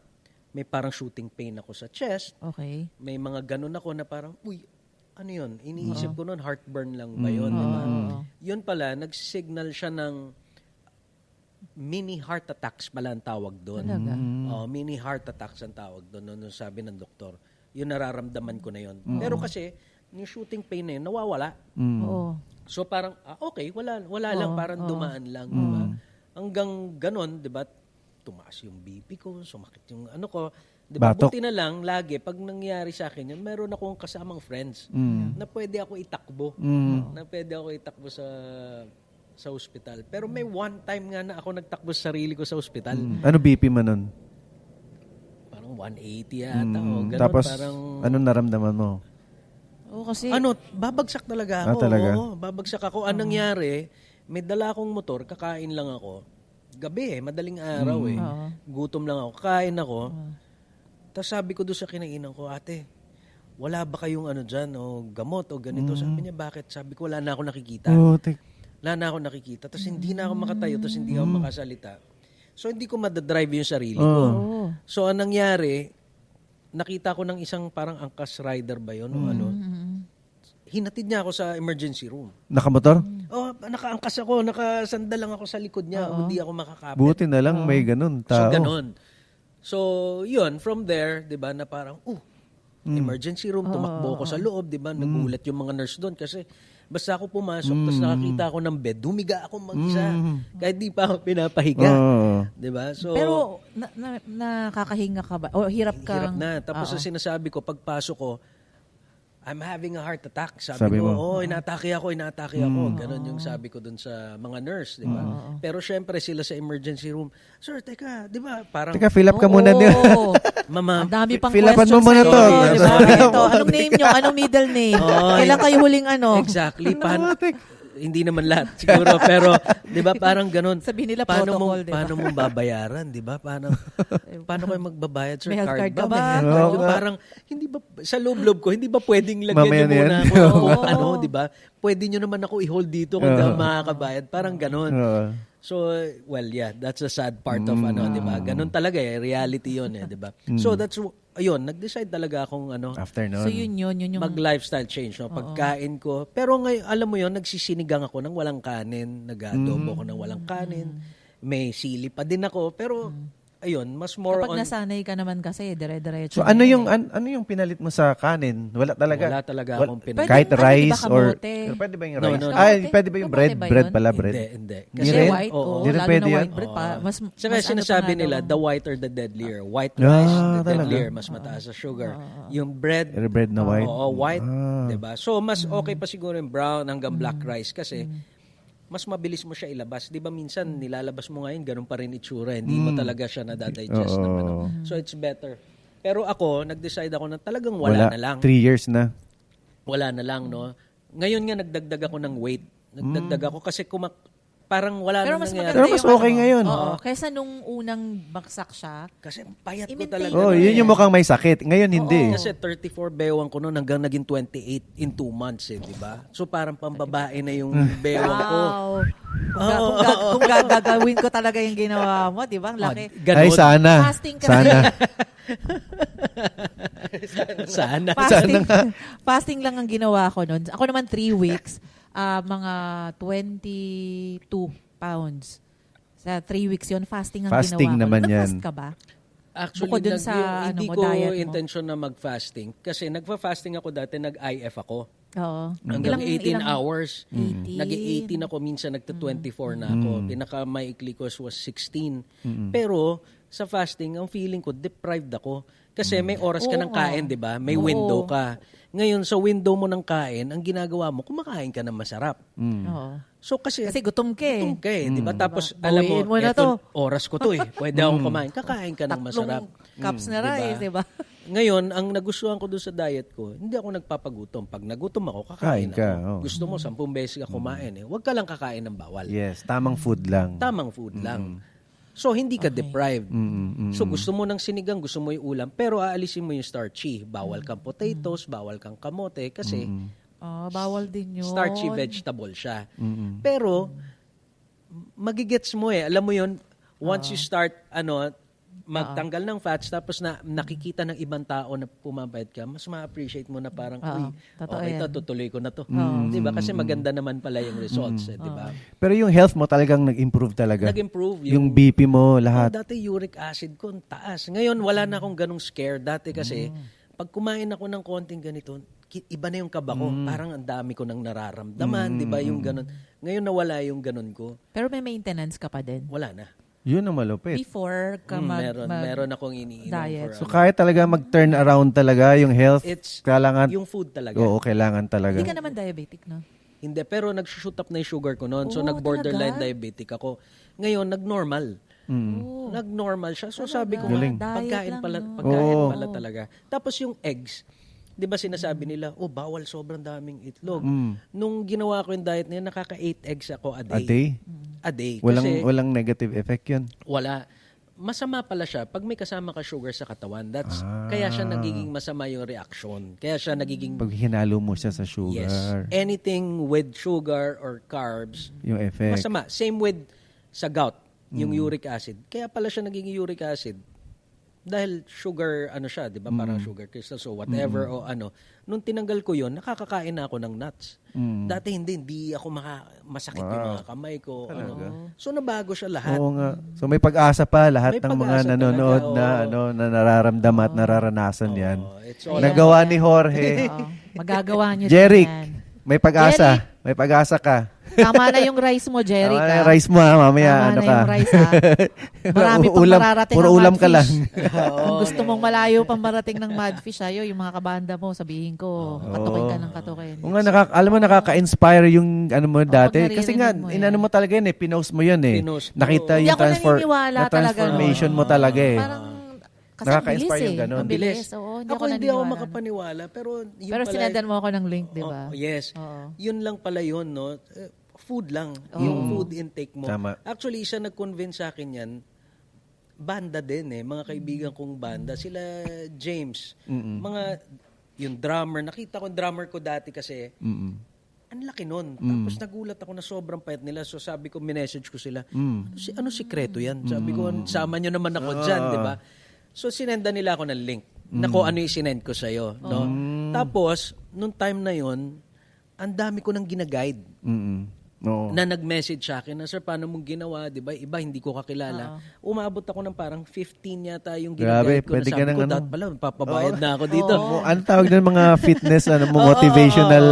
may parang shooting pain ako sa chest. okay. May mga ganun ako na parang, uy, ano yun? Iniisip ko noon, heartburn lang ba yun? Di ba? Yun pala, nag-signal siya ng mini heart attacks pala ang tawag doon. Talaga? Mini heart attacks ang tawag doon. Nung sabi ng doktor, yun nararamdaman ko na yun. Pero kasi, yung shooting pain na yun, nawawala. Oo. So parang, okay, wala lang, parang dumaan lang. Diba? Hanggang ganon, di ba? Tumaas yung BP ko, sumakit yung ano ko. Di ba? Batok. Buti na lang, lagi, pag nangyari sa akin yun, meron akong kasamang friends na pwede ako itakbo. Na pwede ako itakbo sa ospital. Pero may one time nga na ako nagtakbo sa sarili ko sa ospital. Ano BP mo nun? Parang 180 yata. O, ganun, Tapos, parang, anong naramdaman mo? Oo, kasi, babagsak talaga ako. talaga? Oo, babagsak ako. Anong nangyari, may dala akong motor, kakain lang ako. Gabi madaling araw Gutom lang ako. Kain ako. Tapos sabi ko doon sa kinainan ko, ate, wala ba kayong ano dyan, o gamot, o ganito? Sabi niya, bakit? Sabi ko, wala na ako nakikita. Wala na ako nakikita. Tapos hindi na ako makatayo, tapos hindi ako makasalita. So, hindi ko madadrive yung sarili ko. So, anong nangyari, nakita ko ng isang parang angkas rider ba yun, o ano, hinatid niya ako sa emergency room. Nakamotor? Nakaangkas ako, nakasandal lang ako sa likod niya, hindi ako makakapit. Buti na lang may ganun tao. So, ganun. So, yun, from there, di ba, na parang, emergency room, tumakbo ako sa loob, di ba, nagulat yung mga nurse doon kasi basta ako pumasok, tapos nakakita ako ng bed, humiga ako mag-isa, kahit di pa ako pinapahiga. Di ba? So, pero nakakahinga ka ba? O hirap ka? hirap na. Tapos ang sinasabi ko, pagpasok ko, I'm having a heart attack. Sabi ko, inatake ako. Ganon yung sabi ko dun sa mga nurse, di ba? Pero syempre sila sa emergency room, sir, teka, di ba? Parang, Teka, fill up ka muna din. Oo. mama, Ang dami pang Fill-upan questions mo muna sa'yo. to. Di ba? Ito, anong name nyo? Anong middle name? Kailan kayo huling ano? exactly. hindi naman lahat siguro, pero 'di ba parang ganun. Sabihin nila paano protocol, di ba? paano mong babayaran, 'di ba? Paano kayo magbabayad, sir? May health card ka ba? May health Oo card. Yung nga. parang hindi ba sa loob ko, hindi ba pwedeng lagyan Mamaya niyo na muna yan. ako Oo. ano, 'di ba? Pwede niyo naman ako i-hold dito kung hindi ako makakabayad. Parang ganun. Oo. So, well, yeah, that's a sad part of ano, 'di ba? Ganun talaga reality 'yon 'di ba? So that's ayun, nag-decide talaga akong After nun. So yun yung mag-lifestyle change, no? Pagkain ko. Pero ngayon, alam mo yon, nagsisinigang ako ng walang kanin, nag-adobo ako ng walang kanin, may sili pa din ako, pero ayun, mas more kapag on nasanay ka naman kasi, dire-diretso. So ano yung pinalit mo sa kanin? Wala talaga. wala talaga akong Pwede- Kahit ano, rice di ba or kamote? pero pwede ba yung No, rice? no, no. Ay, Kamote? pwede ba yung bread? Kamote ba Bread yun? pala, bread. Hindi. Kasi rin? white, Oo. oo, Hindi rin lalo pwede na yun? white bread pa. Mas Saka mas sinasabi ano pa nila, nga the daw. whiter the deadlier. White rice, the talaga? deadlier, mas mataas sa sugar. Yung bread, Bread na white. oo, white, Ah. 'di ba? So mas okay pa siguro yung brown hanggang black rice kasi mas mabilis mo siya ilabas. 'Di ba minsan nilalabas mo ngayon ganun pa rin itsura, hindi mo talaga siya nadadigest ng ano. So it's better. Pero ako, nag-decide ako na talagang wala na lang. 3 years na. Wala na lang, no. Ngayon nga nagdagdag ako ng weight. Nagdagdag ako kasi parang wala Pero nang mas nangyayari. maganda Pero mas yung okay ngayon. Oo, kaysa nung unang baksak siya. Kasi payat ko I-maintain talaga. Oh, nun yun eh. yung mukhang may sakit. Ngayon hindi. Kasi 34 bewang ko noon hanggang naging 28 in 2 months di ba? So parang pambabae na yung bewang ko. Wow. Kung gagawin ko talaga yung ginawa mo, di ba? Ang laki. Ganun. Ay, sana. Fasting kasi. Sana. Sana. Fasting lang ang ginawa ko noon. Ako naman 3 weeks, mga 22 pounds. Sa 3 weeks yon fasting ang Fasting ginawa ko. naman yan. Nag-fast ka ba? Actually, Bukod dun sa, hindi ano mo, ko diet mo. intention na mag-fasting. Kasi nagfa-fasting ako dati, nag-IF ako. Oo. Hanggang 18 hours. 18. Nag-18 ako, minsan nagta-24 na ako. Pinaka-maikli ko was 16. Pero sa fasting, ang feeling ko, deprived ako. Kasi may oras ka Oo ng nga. kain, di ba? May Oo. window ka. Ngayon, sa window mo ng kain, ang ginagawa mo, kumakain ka ng masarap. Oo. So kasi Gutom ka eh. gutom ka eh, di ba? Tapos alam mo, Bawiin mo na eto, to. oras ko to eh. Pwede akong kumain. Kakain ka ng masarap. Cups na Diba? rice, di ba? Ngayon, ang nagustuhan ko doon sa diet ko, hindi ako nagpapagutom. Pag nagutom ako, Kain kakain ka, ako. oh. Gusto mo, 10 beses ka kumain eh. Huwag ka lang kakain ng bawal. Yes, tamang food lang. Tamang food lang. So, hindi ka deprived. So, gusto mo ng sinigang, gusto mo yung ulam, pero aalisin mo yung starchy. Bawal kang potatoes, bawal kang kamote, kasi Bawal din yun. starchy vegetable siya. Pero, magigets mo eh. Alam mo yun, once you start, magtanggal ng fats, tapos na nakikita ng ibang tao na pumapayat ka, mas ma-appreciate mo na parang, uy, totoo okay yan. to, tutuloy ko na to. Di ba? Kasi maganda naman pala yung results, di ba? Pero yung health mo talagang nag-improve talaga. Nag-improve Yung BP mo, lahat. Dati uric acid ko, ang taas. Ngayon, wala na akong ganong scare. Dati kasi, pag kumain ako ng konting ganito, iba na yung kaba ko. Parang ang dami ko nang nararamdaman, di ba? Yung ganon. Ngayon, nawala yung ganon ko. Pero may maintenance ka pa din. Wala na. Yun ang malupit. Before ka Meron akong iniinom diet. So for kahit talaga mag-turn around talaga yung health, It's kailangan, yung food talaga. oo, kailangan talaga. Hindi ka naman diabetic, no? Hindi, pero nag-shoot up na yung sugar ko noon. So, Oh, nag-borderline talaga? diabetic ako. Ngayon, nag-normal. Oh. Nag-normal siya. So, sabi ko, Galing. pagkain Diet pala, lang, no? pagkain Oo. pala talaga. Tapos yung eggs, di ba sinasabi nila, bawal sobrang daming itlog. Nung ginawa ko yung diet na yun, nakaka 8 eggs ako a day. A day? A day. Walang negative effect yun. Wala. Masama pala siya pag may kasama ka sugar sa katawan. Kaya siya nagiging masama yung reaction. Kaya siya nagiging Pag hinalo mo siya sa sugar, yes. Anything with sugar or carbs, yung effect. masama. Same with sa gout, yung uric acid. Kaya pala siya nagiging uric acid. Dahil sugar, siya, di ba? Parang sugar crystal. So whatever o ano. Nung tinanggal ko yon, nakakakain na ako ng nuts. Dati hindi ako masakit yung mga kamay ko. So nabago siya lahat. Oo nga. So may pag-asa pa lahat May ng mga pag-asa nanonood talaga, na nararamdaman at nararanasan yan. It's all Nagawa ni Jorge. Oo. Magagawa niyo Jeric, din yan. may pag-asa. May pag-asa ka. Tama na yung rice mo, Jeric. Tama na yung rice mo, mamaya Tama ano na ka. yung rice, ha? Marami pang Ulam, mararating puro ng ulam ka lang. mudfish. Kung gusto mong malayo pang marating ng mudfish, yung mga kabanda mo, sabihin ko, katukin ka ng katukin. O nga, alam mo, nakaka-inspire yung ano mo dati. pag Kasi nga, naririnig mo yan. inano mo talaga yun eh. Pinost mo yun eh. Pinost mo. Nakita Hindi yung ako naniniwala talaga. transformation mo talaga eh. Parang, kasi Nakaka-inspire yung ganun. Ang bilis. Oo, hindi Ako ako hindi ako naniniwala. makapaniwala. Pero yun Pero pala, sinendan mo ako ng link, di ba? yes. Oo. Yun lang pala yun, no? food lang. Yung food intake mo. Tama. Actually, isa nag-convince sa akin yan, banda din mga kaibigan kong banda. Sila James. Yung drummer. Nakita ko yung drummer ko dati kasi, ang laki nun. Tapos nagulat ako na sobrang payat nila. So sabi ko, minessage ko sila, ano sikreto yan? Sabi ko, sama nyo naman ako dyan, di ba? So sinenda nila ako ng link. Nako, ano yung sinend ko sa'yo. No? Tapos, nung time na yon, ang dami ko nang ginaguide. Oo. Na nag-message sa akin na, sir, paano mong ginawa? Diba? Iba, hindi ko kakilala. Umabot ako ng parang 15 yata yung Grabe, ginaguide ko. pwede Na ka sabi ng ko, ano? pala, papabayad na ako dito. Ano tawag ng mga fitness, motivational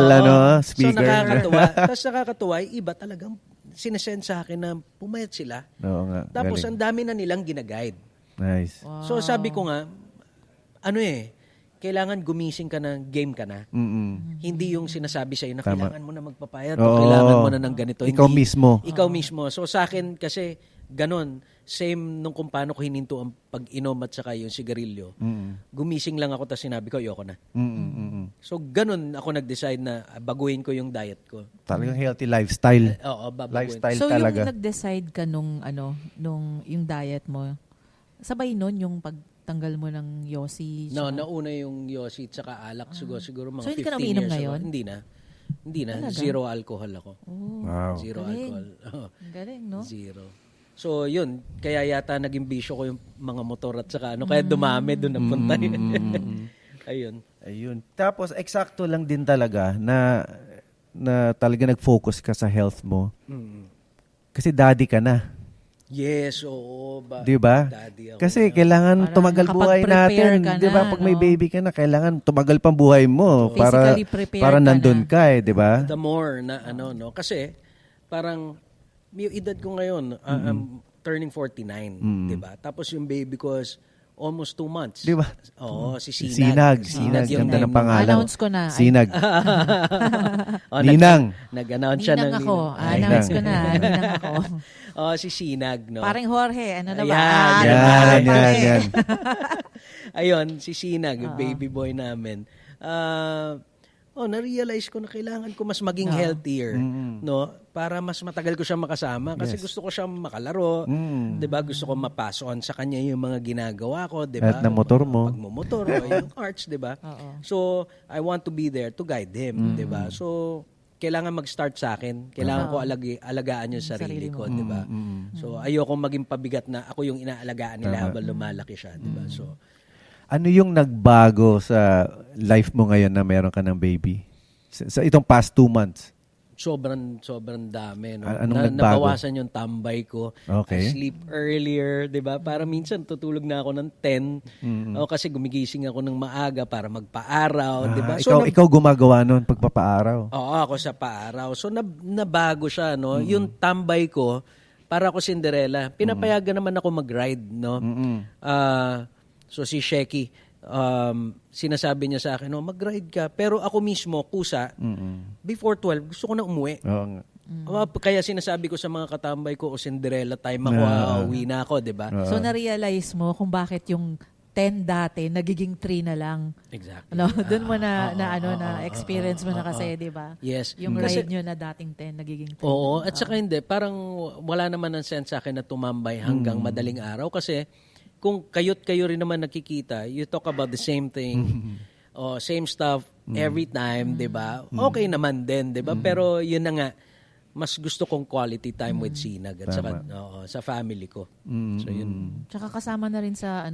speaker? So nakakatuwa. Tapos nakakatuwa, iba talagang sinesend sa akin na pumayat sila. Oo nga. Tapos galing. ang dami na nilang ginaguide. Nice. So sabi ko nga, kailangan gumising ka na, game ka na. Hindi yung sinasabi sa'yo na kailangan mo na magpapayat o kailangan mo na ng ganito. Ikaw Hindi. mismo. Ikaw mismo. So sa akin kasi, ganon. Same nung kung paano ko hininto ang pag-inom at saka yung sigarilyo. Gumising lang ako tapos sinabi ko, ayoko na. So ganon ako nag-decide na baguhin ko yung diet ko. Talagang healthy lifestyle. Oo, babaguhin. Lifestyle So talaga. yung nag-decide ka nung yung diet mo, sabay nun yung pagtanggal mo ng yosi? No, nauna yung yosi at saka alak. Siguro mga So, hindi 15 ka na umiinom years ngayon? ago. Hindi na. Talaga? Zero alcohol ako. Wow. Zero galing. alcohol. Ang galing, no? Zero. So, yun. Kaya yata naging bisyo ko yung mga motor at saka kaya dumami doon napunta yun. Ayun. Ayun. Tapos, eksakto lang din talaga na talaga nag-focus ka sa health mo. Kasi daddy ka na. Yes, oo. Di ba? Daddy ako. Kasi kailangan Parang tumagal buhay nakapag-prepare natin. ka Di ba? na, Pag may no? baby ka na, kailangan tumagal pang buhay mo para Physically prepared para ka nandun na. ka di ba? The more na no? Kasi parang yung edad ko ngayon, I'm turning 49, di ba? Tapos yung baby ko is almost 2 months. Di ba? Oo, si Sinag. Sinag. yung Ganda name ng pangalan. Announce ko na. Sinag. Oh, Ninang. Nag-announce siya ng Ninang ako. Ninang. Announce ko na. Ninang ako. Oh, si Sinag, no? Parang Jorge. Ano na ba? Ayan, Yan. Ayun, si Sinag, yung baby boy namin. Na-realize ko na kailangan ko mas maging healthier, no? Para mas matagal ko siya makasama kasi gusto ko siya makalaro, 'di ba? Gusto ko ma-pass on sa kanya yung mga ginagawa ko, 'di ba? At na motor mo. Pagmumotor o yung arts, 'di ba? So, I want to be there to guide him, 'di ba? So, kailangan mag-start sa akin. Kailangan ko alagaan yung sarili ko, 'di ba? So, ayoko maging pabigat na ako yung inaalagaan nila habang lumalaki siya, 'di ba? So, Ano yung nagbago sa life mo ngayon na meron ka ng baby? Sa itong past 2 months? sobrang dami, no? Anong nagbago? Nabawasan yung tambay ko. Okay. I sleep earlier, 'di ba? Para minsan tutulog na ako ng 10. O kasi gumigising ako ng maaga para magpaaraw, 'di ba? Ikaw gumagawa nun pagpapaaraw. Oo, ako sa paaraw. So nabago siya, no? Yung tambay ko para ako Cinderella. Pinapayagan naman ako mag-ride, no? So si Shecky, sinasabi niya sa akin, no, mag-ride ka. Pero ako mismo, kusa, before 12, gusto ko na umuwi. Oo nga. Kaya sinasabi ko sa mga katambay ko, Cinderella time ako, uwi na ako, di ba? So, na-realize mo kung bakit yung 10 dati, nagiging 3 na lang. Exactly. Ano, doon mo na experience mo na kasi, di ba? Yes. Yung Kasi- ride nyo na dating 10, nagiging 3. Oo, at saka hindi, parang wala naman ng sense sa akin na tumambay hanggang madaling araw kasi kung kayo rin naman nakikita, you talk about the same thing, same stuff every time, 'di ba? Okay naman din, 'di ba? Pero 'yun na nga, mas gusto kong quality time with Sinag at saka sa family ko. So 'yun. Tsaka kasama na rin sa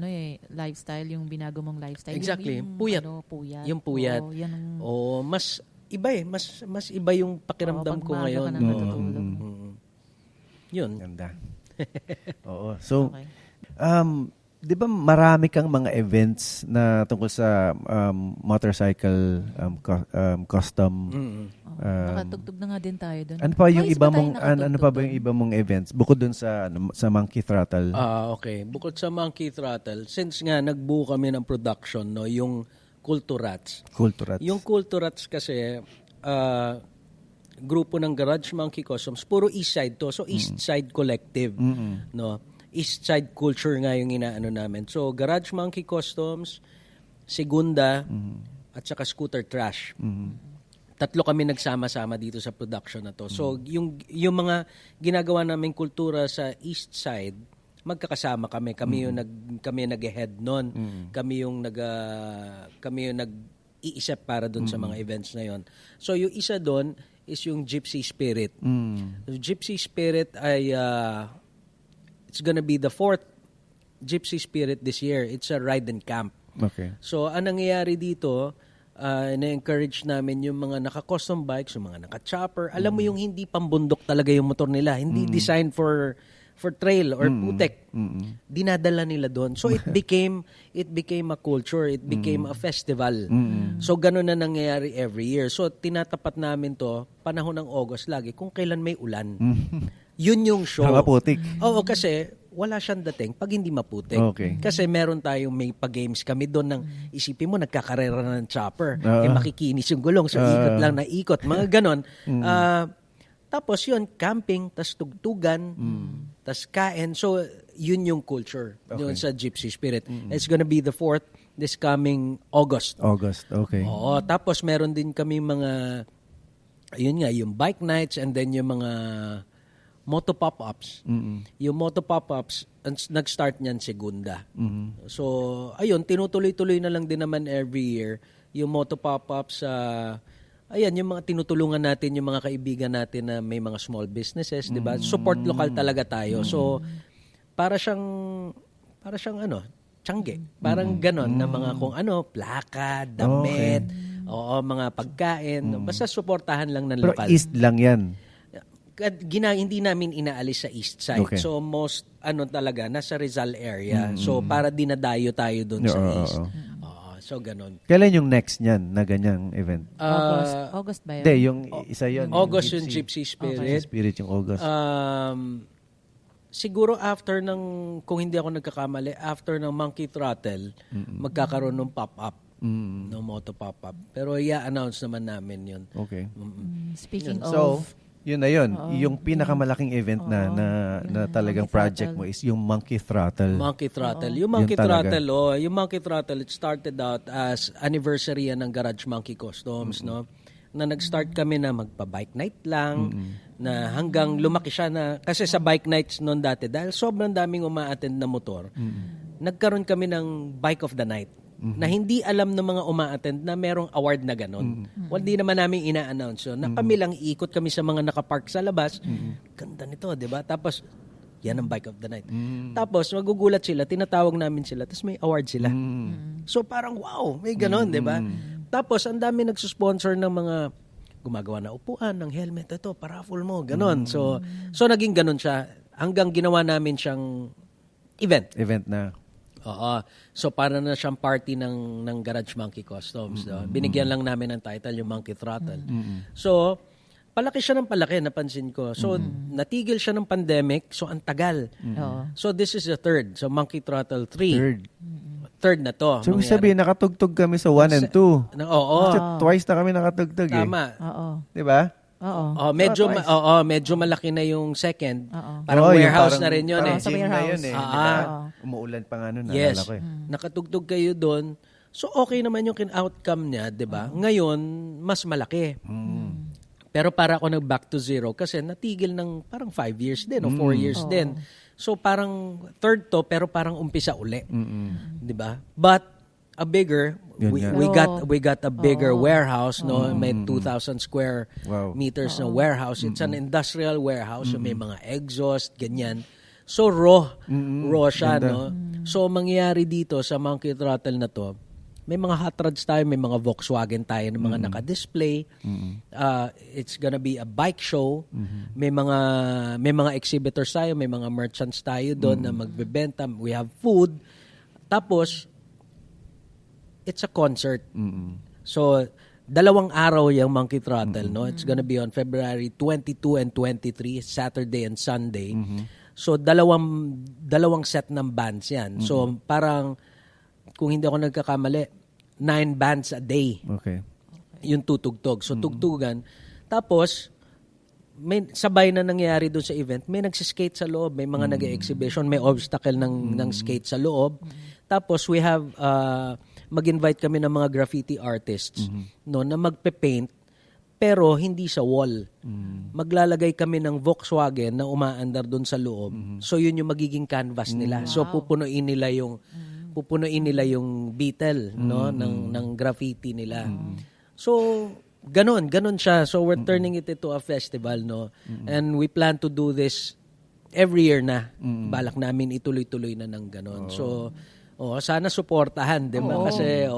lifestyle, yung binago mong lifestyle. Exactly. Yung Puyat. puyat. Yung puyat. Oo, yan ang Mas iba mas iba yung pakiramdam pag ko maaga ngayon. ka na natutulog. Yun. Ganda. Oo. So, Okay. di ba marami kang mga events na tungkol sa motorcycle custom? Nakatugtog na nga din tayo doon. Ano pa yung Twice iba ba tayo mong ano pa ba yung nakatugtog iba mong events bukod dun sa Monkey Throttle? Okay. Bukod sa Monkey Throttle, since nga nagbuo kami ng production, no, yung Kulturats. Kulturats. Yung Kulturats kasi, grupo ng Garage Monkey Customs, puro East Side to. So, East Side Collective. No? East Side culture nga yung inaano namin. So, Garage Monkey Customs, Segunda, at saka Scooter Trash. tatlo kami nagsama-sama dito sa production na to. So, yung mga ginagawa naming kultura sa East Side, magkakasama kami. Kami yung nag-head noon. Kami yung nag-iisip para doon sa mga events na yon. So, yung isa doon is yung Gypsy Spirit. The Gypsy Spirit ay it's gonna be the 4th Gypsy Spirit this year. It's a ride and camp. Okay. So, anong nangyayari dito, na-encourage namin yung mga naka-custom bikes, yung mga naka-chopper. Alam mo yung hindi pambundok talaga yung motor nila. Hindi designed for trail or putek. Dinadala nila doon. So, it became a culture. It became a festival. So, ganun na nangyayari every year. So, tinatapat namin to panahon ng August lagi kung kailan may ulan. Yun yung show. Maputik. Oo, kasi wala siyang dating pag hindi maputik. Okay. Kasi meron tayong may pag-games kami doon ng isipin mo, nagkakarera na ng chopper. Makikinis yung gulong. So, ikot lang na ikot. Mga ganon. Tapos yun, camping, tas tugtugan, tas kain. So, yun yung culture yun sa Gypsy Spirit. It's gonna be the 4th this coming August. Okay. Oo. Tapos meron din kami mga, ayun nga, yung bike nights and then yung mga moto pop-ups. Yung moto pop-ups, nag-start niyan segunda. So, ayun, tinutuloy-tuloy na lang din naman every year. Yung moto pop-ups, ayan, yung mga tinutulungan natin, yung mga kaibigan natin na may mga small businesses, di ba? Support local talaga tayo. So, para siyang tiyangge. Parang ganon na mga kung plaka, damit, mga pagkain. Basta suportahan lang ng Pero lokal. East lang yan. Hindi namin inaalis sa east side. Okay. So most talaga nasa Rizal area. So para dinadayo tayo doon sa east. So ganun. Kailan yung next niyan na ganyang event? August ba yun? Hindi, yung isa yun. August yung Gypsy Spirit. Spirit yung August. Siguro after kung hindi ako nagkakamali, after ng Monkey Throttle, magkakaroon ng pop-up. No moto pop-up. Pero i-announce naman namin yun. Okay. Speaking So, of... yun na yun. Yung pinakamalaking event na talagang project mo is yung Monkey Throttle. Monkey Throttle. Yung Monkey Throttle, it started out as anniversary yan ng Garage Monkey Customs, no? Na nag-start kami na magpa-bike night lang, na hanggang lumaki siya na, kasi sa bike nights noon dati, dahil sobrang daming uma-attend na motor, nagkaroon kami ng Bike of the Night. Na hindi alam ng mga uma-attend na merong award na gano'n. Well, di naman namin ina-announce yun. Na kami lang iikot kami sa mga nakapark sa labas. Ganda nito, di ba? Tapos, yan ang Bike of the Night. Tapos, magugulat sila, tinatawag namin sila, tapos may award sila. So, parang wow, may gano'n, di ba? Tapos, ang dami nagsusponsor ng mga gumagawa na upuan, ng helmet, ito, paraffle mo, gano'n. So naging gano'n siya. Hanggang ginawa namin siyang event. Event na. Oo. So, para na siyang party ng Garage Monkey Customs. Binigyan lang namin ng title, yung Monkey Throttle. So, palaki siya ng palaki, napansin ko. So, natigil siya ng pandemic. So, ang tagal. So, this is the 3rd. So, Monkey Throttle 3. Third na to. So, sabihin, nakatugtog kami sa 1 and 2. Oo. Twice na kami nakatugtog eh. Tama. Di ba? Oo. Medyo malaki na yung second. Parang warehouse na rin yun Sa warehouse. Umuulan pa nga nun. Yes. Ko eh. Nakatugtog kayo doon. So, okay naman yung outcome niya, di ba? Ngayon, mas malaki. Pero para ako nag-back to zero kasi natigil ng parang 5 years din o 4 years din. So, parang third to, pero parang umpisa uli. Di ba? But, a bigger, we got a bigger warehouse, no? May 2,000 square meters na warehouse. It's an industrial warehouse. So may mga exhaust, ganyan. So raw siya, no? So mangyayari dito sa Monkey Throttle na to, may mga hot rods tayo, may mga Volkswagen tayo na mga naka-display. It's gonna be a bike show. May mga exhibitors tayo, may mga merchants tayo doon na magbebenta. We have food. Tapos it's a concert. So, 2 araw yung Monkey Throttle, no? It's gonna be on February 22 and 23, Saturday and Sunday. So, dalawang set ng bands yan. So, parang, kung hindi ako nagkakamali, 9 bands a day. Okay. Yung tutugtog. So, tugtugan. Tapos, may sabay na nangyayari doon sa event. May nagsiskate sa loob, may mga nag-exhibition, may obstacle ng skate sa loob. Tapos, we have mag-invite kami ng mga graffiti artists no na magpe-paint pero hindi sa wall. Maglalagay kami ng Volkswagen na umaandar doon sa loob. So yun yung magiging canvas nila. So pupunuin nila yung Beetle, no, ng graffiti nila. So ganon siya. So we're turning it into a festival, no. And we plan to do this every year na. Balak namin ituloy-tuloy na ng ganon. So sana suportahan, 'di ba? Kasi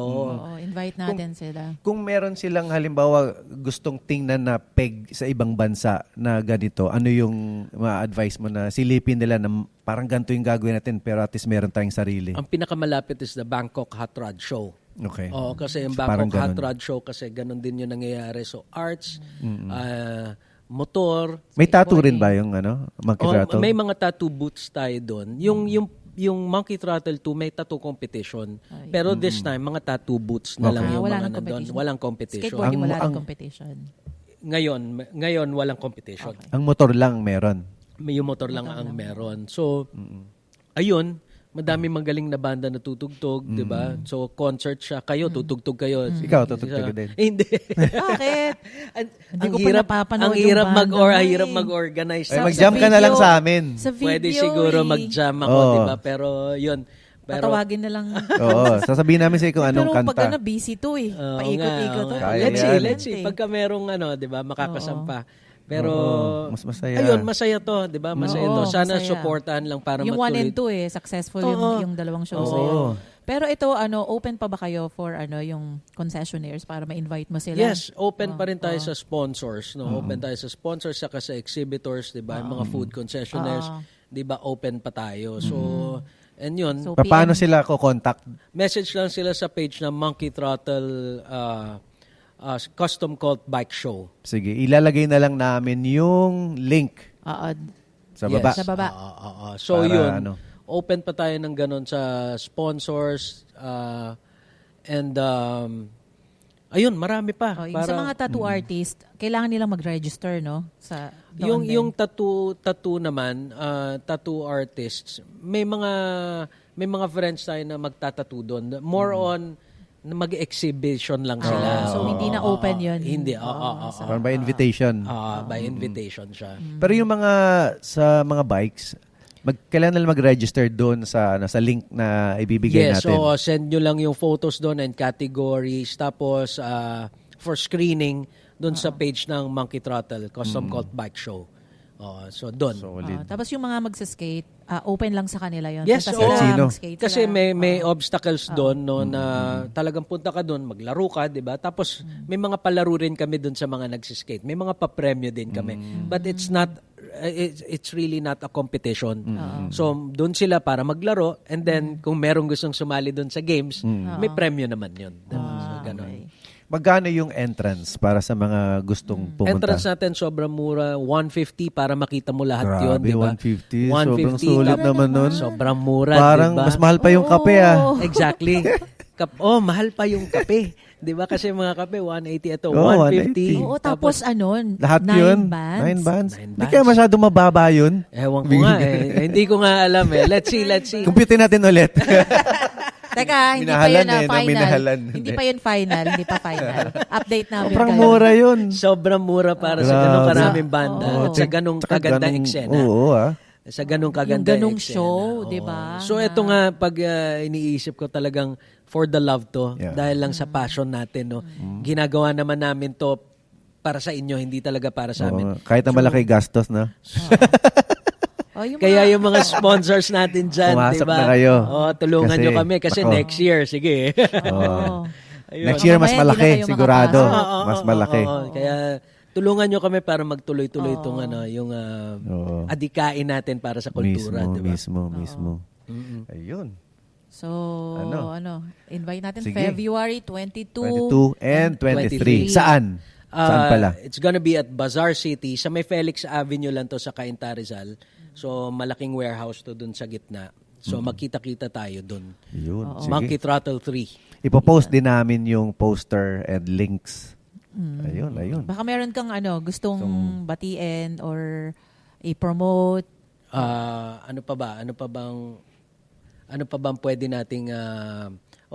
invite natin sila. Kung meron silang halimbawa gustong tingnan na peg sa ibang bansa na ganito, ano yung ma-advise mo na silipin nila na parang ganito yung gagawin natin pero at least meron tayong sarili? ang pinakamalapit is the Bangkok Hot Rod Show. Okay. Oo, kasi yung So, parang Bangkok Hot ganun. Rod Show kasi ganun din yung nangyayari. So arts, motor, May tattoo rin ba yung Monkey Throttle? may mga tattoo booths tayo doon. Yung Monkey Throttle 2 may tattoo competition. Pero this time mga tattoo booths na lang yung wala mga nang nandun. competition. Walang competition. Skateboarding wala Ang- rin competition. Ngayon walang competition. Ang motor lang meron. May yung motor lang ang meron. So ayun, madami magaling na banda na tutugtog, 'di ba? So concert siya, kayo tutugtog kayo. Ikaw, tutugtog din. Hindi. Bakit? ang ko pa hirap, napapanood ang hirap yung banda mo hirap eh. mag-organize. Ay, Sa mag-jump ka na lang video. sa amin. Sa video Pwede siguro eh. mag-jam ako, Oo. 'di ba? Pero 'yun. Pero Tatawagin na lang. Oo, sasabihin namin sa kung anong Pero pag kanta. busy to eh. Oo Paikot-ikot to. nga. Kaya Let's yan. see, let's see. Pagka merong 'di ba, makakasampa. Pero Oo, mas masaya. Ayun, masaya 'to, 'di ba? Masaya Oo, 'to. Sana masaya. suportahan lang para Yung 1 matuloy. and 2 successful Oo. yung dalawang shows Oo. na yun. Pero ito, open pa ba kayo for yung concessionaires para ma-invite mo sila? Yes, open pa rin tayo sa sponsors, no? Open tayo sa sponsors saka sa exhibitors, 'di ba? Yung mga food concessionaires, 'di ba? Open pa tayo. So, and 'yun, So, Paano PM. sila ko contact? message lang sila sa page ng Monkey Throttle Custom Cult Bike Show. Sige, ilalagay na lang namin yung link sa baba. Sa baba. So Para yun, ano? open pa tayo ng ganun sa sponsors and ayun, marami pa. Yung sa mga tattoo artist, kailangan nilang mag-register, no? Doon din. Yung tattoo naman, tattoo artists, may mga friends tayo na magtatattoo doon. More on na mag-exhibition lang sila. So, hindi na open yun. Hindi. Parang by invitation. By invitation siya. Pero yung mga sa mga bikes, kailangan nila mag-register doon sa link na ibibigay Yes, natin. so send nyo lang yung photos doon and categories. Tapos, for screening, doon sa page ng Monkey Throttle, Custom Cult Bike Show. So, doon. Solid. Tapos yung mga magsa-skate, open lang sa kanila yun. Yes, Punta oo. sila, Sino? mag-skate Kasi sila. may obstacles doon no na talagang punta ka doon, maglaro ka, 'di ba? Tapos may mga palaro rin kami doon sa mga nagsiskate. May mga papremyo din kami. But it's really not a competition. So doon sila para maglaro and then kung merong gustong sumali doon sa games, may premyo naman 'yon. So ganun. Magkano yung entrance para sa mga gustong pumunta? Entrance natin sobrang mura, 150 para makita mo lahat 'yon, Grabe, 'di ba? 150. Sobrang sulit naman nun. Sobrang mura, Parang 'di ba? mas mahal pa yung kape Exactly. Mahal pa yung kape. 'Di ba kasi mga kape 180 ito, Oo, 150. 180. Oo, tapos Lahat 9 yun? bands. 9 bands? Nine Hindi bands. kaya masyado mababa yun? Ewan ko nga hindi ko nga alam eh. Let's see. Compute natin ulit. Teka, hindi pa Minahalan yun eh, no? final. Minahalan. Hindi pa yun final. Hindi pa final. Update namin Sobrang kayo. mura yun. Sobrang mura para sa Grabe. ganong karaming banda Oo. at sa ganong Tsaka kaganda ganong- eksena. Oo Sa ganong Yung kaganda ganong eksena. show, Oo. di ba? So ito nga pag iniisip ko talagang for the love to Yeah. dahil lang sa passion natin no. Ginagawa naman namin to para sa inyo, hindi talaga para sa amin. Oo, kahit na malaki gastos na. Kaya yung mga sponsors natin dyan, di Pumasok ba? na kayo. Tulungan Kasi, nyo kami kasi ako. next year, sige. Oo. Ayun. Next year, mas Mamaya, malaki. hindi na kayo Sigurado. makapasok. Mas malaki. Kaya tulungan nyo kami para magtuloy-tuloy itong yung Oo. adikain natin para sa kultura, di ba? Mismo. Ayun. So, Ano? invite natin Sige. February 22. 22 and 23. 23. Saan? Saan pala? It's gonna be at Bazaar City. Sa may Felix Avenue lang to sa Cainta Rizal. So, malaking warehouse to dun sa gitna. So, magkita-kita tayo dun. Yun. Monkey Sige. Throttle 3. Ipopost din namin yung poster and links. Ayun. Baka meron kang gustong batiin or i-promote. Ano pa bang pwede nating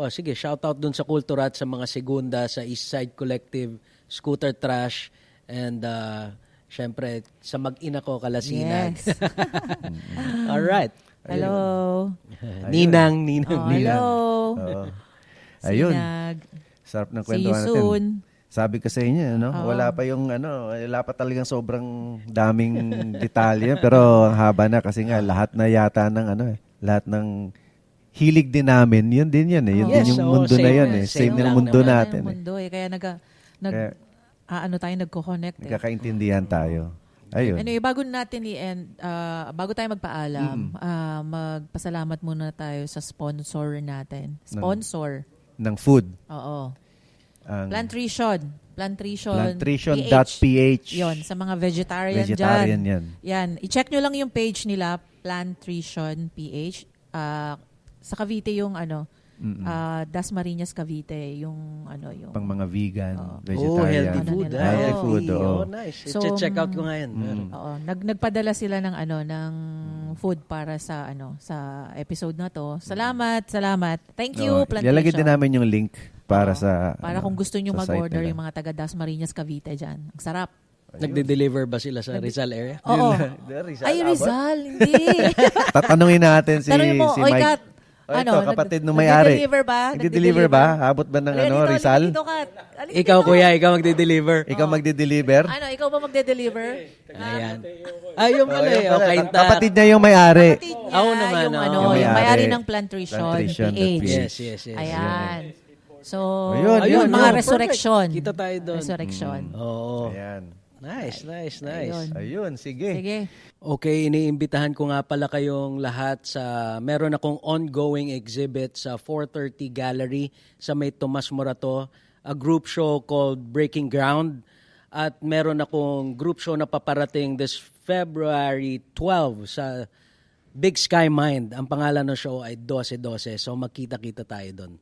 sige, shout out dun sa Kultura at sa mga Segunda, sa East Side Collective, Scooter Trash, and syempre sa mag-ina ko, Kalasinag. Yes. Alright. Hello. Ninang. Hello. Oo. Ayun. Sinag. Sarap ng See you kwentuhan natin. soon. Sabi ko sa inyo, no? Wala pa yung wala pa talagang sobrang daming detalye, pero ang haba na kasi nga lahat na yata ng lahat ng hilig din namin, yun din yan eh. Yun Yes, din yung oo, mundo na same yan na, eh. same Same ng lang mundo naman. natin. Yung mundo eh. Kaya Kaya- tayo nagko-connect eh. Nagkakaintindihan tayo. Ayun. Anyway, bago natin i-end, bago tayo magpaalam, magpasalamat muna tayo sa sponsor natin. Sponsor. Ng food. Oo. Ang Plantrition. Plantrition.ph. Yon, sa mga vegetarian Vegetarian dyan. yan. Yan. I-check nyo lang yung page nila, Plantrition PH. Sa Cavite yung Dasmariñas Cavite, yung yung Pang mga vegan, Oh, vegetarian. healthy food. nila. Healthy Oo. food, oo. Nice. So, check out ko nga yan. Oo, nagpadala sila ng food para sa sa episode na to. Salamat. Thank you, Plantation. Ilalagay din namin yung link para sa Para kung gusto niyo sa site mag-order nila. yung mga taga Dasmariñas Cavite diyan. Ang sarap. Nagde-deliver ba sila sa Rizal area? Oo. Rizal, Ay, Rizal, hindi. Tatanungin natin si Tanungin mo, si oy, Mike. Kat, Ito, kapatid ng may-ari. Nagde-deliver ba? Nagde-deliver ba? Abot ba ng Rizal? Dito, Kat. Halika Ikaw, dito. kuya, ikaw magde-deliver. Ikaw magde-deliver? Ikaw ba magde-deliver? Ayan. Ayun pala eh. Okay, Kapatid niya yung may-ari. Kapatid niya, Ako naman, yung, oo. yung May-ari. may-ari ng Plantrition, Plantrition, PH. Yes. Ayan. So, Ayun, mga perfect. resurrection. Kita tayo doon. Resurrection. Oo. Ayan. Nice. Ayun. Ayun, sige. Sige. Okay, iniimbitahan ko nga pala kayong lahat sa meron akong ongoing exhibit sa 430 Gallery sa may Tomas Morato, a group show called Breaking Ground, at meron akong group show na paparating this February 12 sa Big Sky Mind. Ang pangalan ng show ay 12-12, so magkita-kita tayo doon.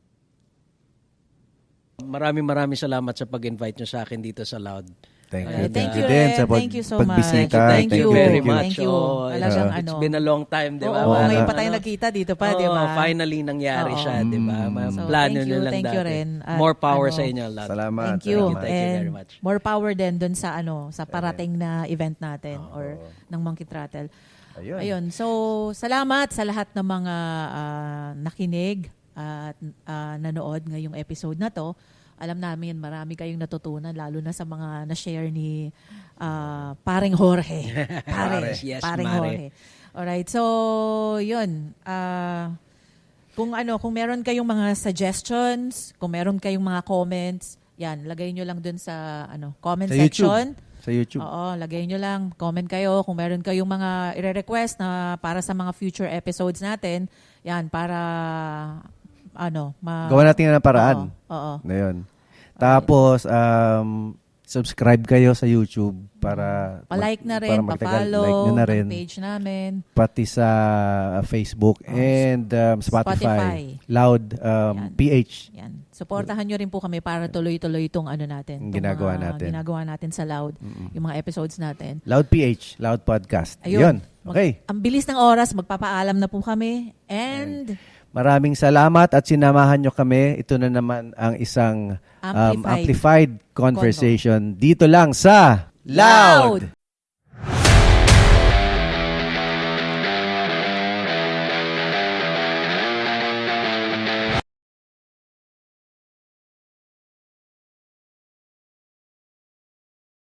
Maraming salamat sa pag-invite nyo sa akin dito sa Loud. Thank you. Alright, thank you, din Ren. sa Thank you so much. pagbisita. Thank you very Thank much. you. Talagang It's been a long time, di ba? Oo, Parang, ngayon pa tayo nagkita dito pa, di ba? Finally nangyari Oo. siya, di ba? So, Plano thank nyo you, lang thank you dati. rin. At More power ano, sa inyo, Love. Salamat. Thank you. salamat. Thank you very And much. more power din dun sa sa parating na event natin or ng Monkey Throttle. Ayun. Ayun. So, salamat sa lahat ng mga nakinig at nanood ngayong episode na to. Alam namin marami kayong natutunan lalo na sa mga na-share ni Paring Jorge. Yes, Paring Mare. Jorge. Alright. So, yun. Kung meron kayong mga suggestions, kung meron kayong mga comments, yan, lagay nyo lang dun sa comment Sa YouTube. section. Sa YouTube. Oo, lagay nyo lang. Comment kayo kung meron kayong mga ire-request na para sa mga future episodes natin. Yan, para Gawa natin ng paraan. Oo. Ngayon. Tapos, subscribe kayo sa YouTube para Pa-like na rin, para pa-follow like nyo na rin. ng page namin. Pati sa Facebook and Spotify. Loud Yan. PH. Yan. Supportahan nyo rin po kami para tuloy-tuloy itong natin. Yung itong ginagawa mga natin. Ginagawa natin sa Loud. Yung mga episodes natin. Loud PH. Loud Podcast. Ayun. Yun. Okay. Ang bilis ng oras, magpapaalam na po kami. And Maraming salamat at sinamahan nyo kami. Ito na naman ang isang Amplified amplified conversation dito lang sa Loud!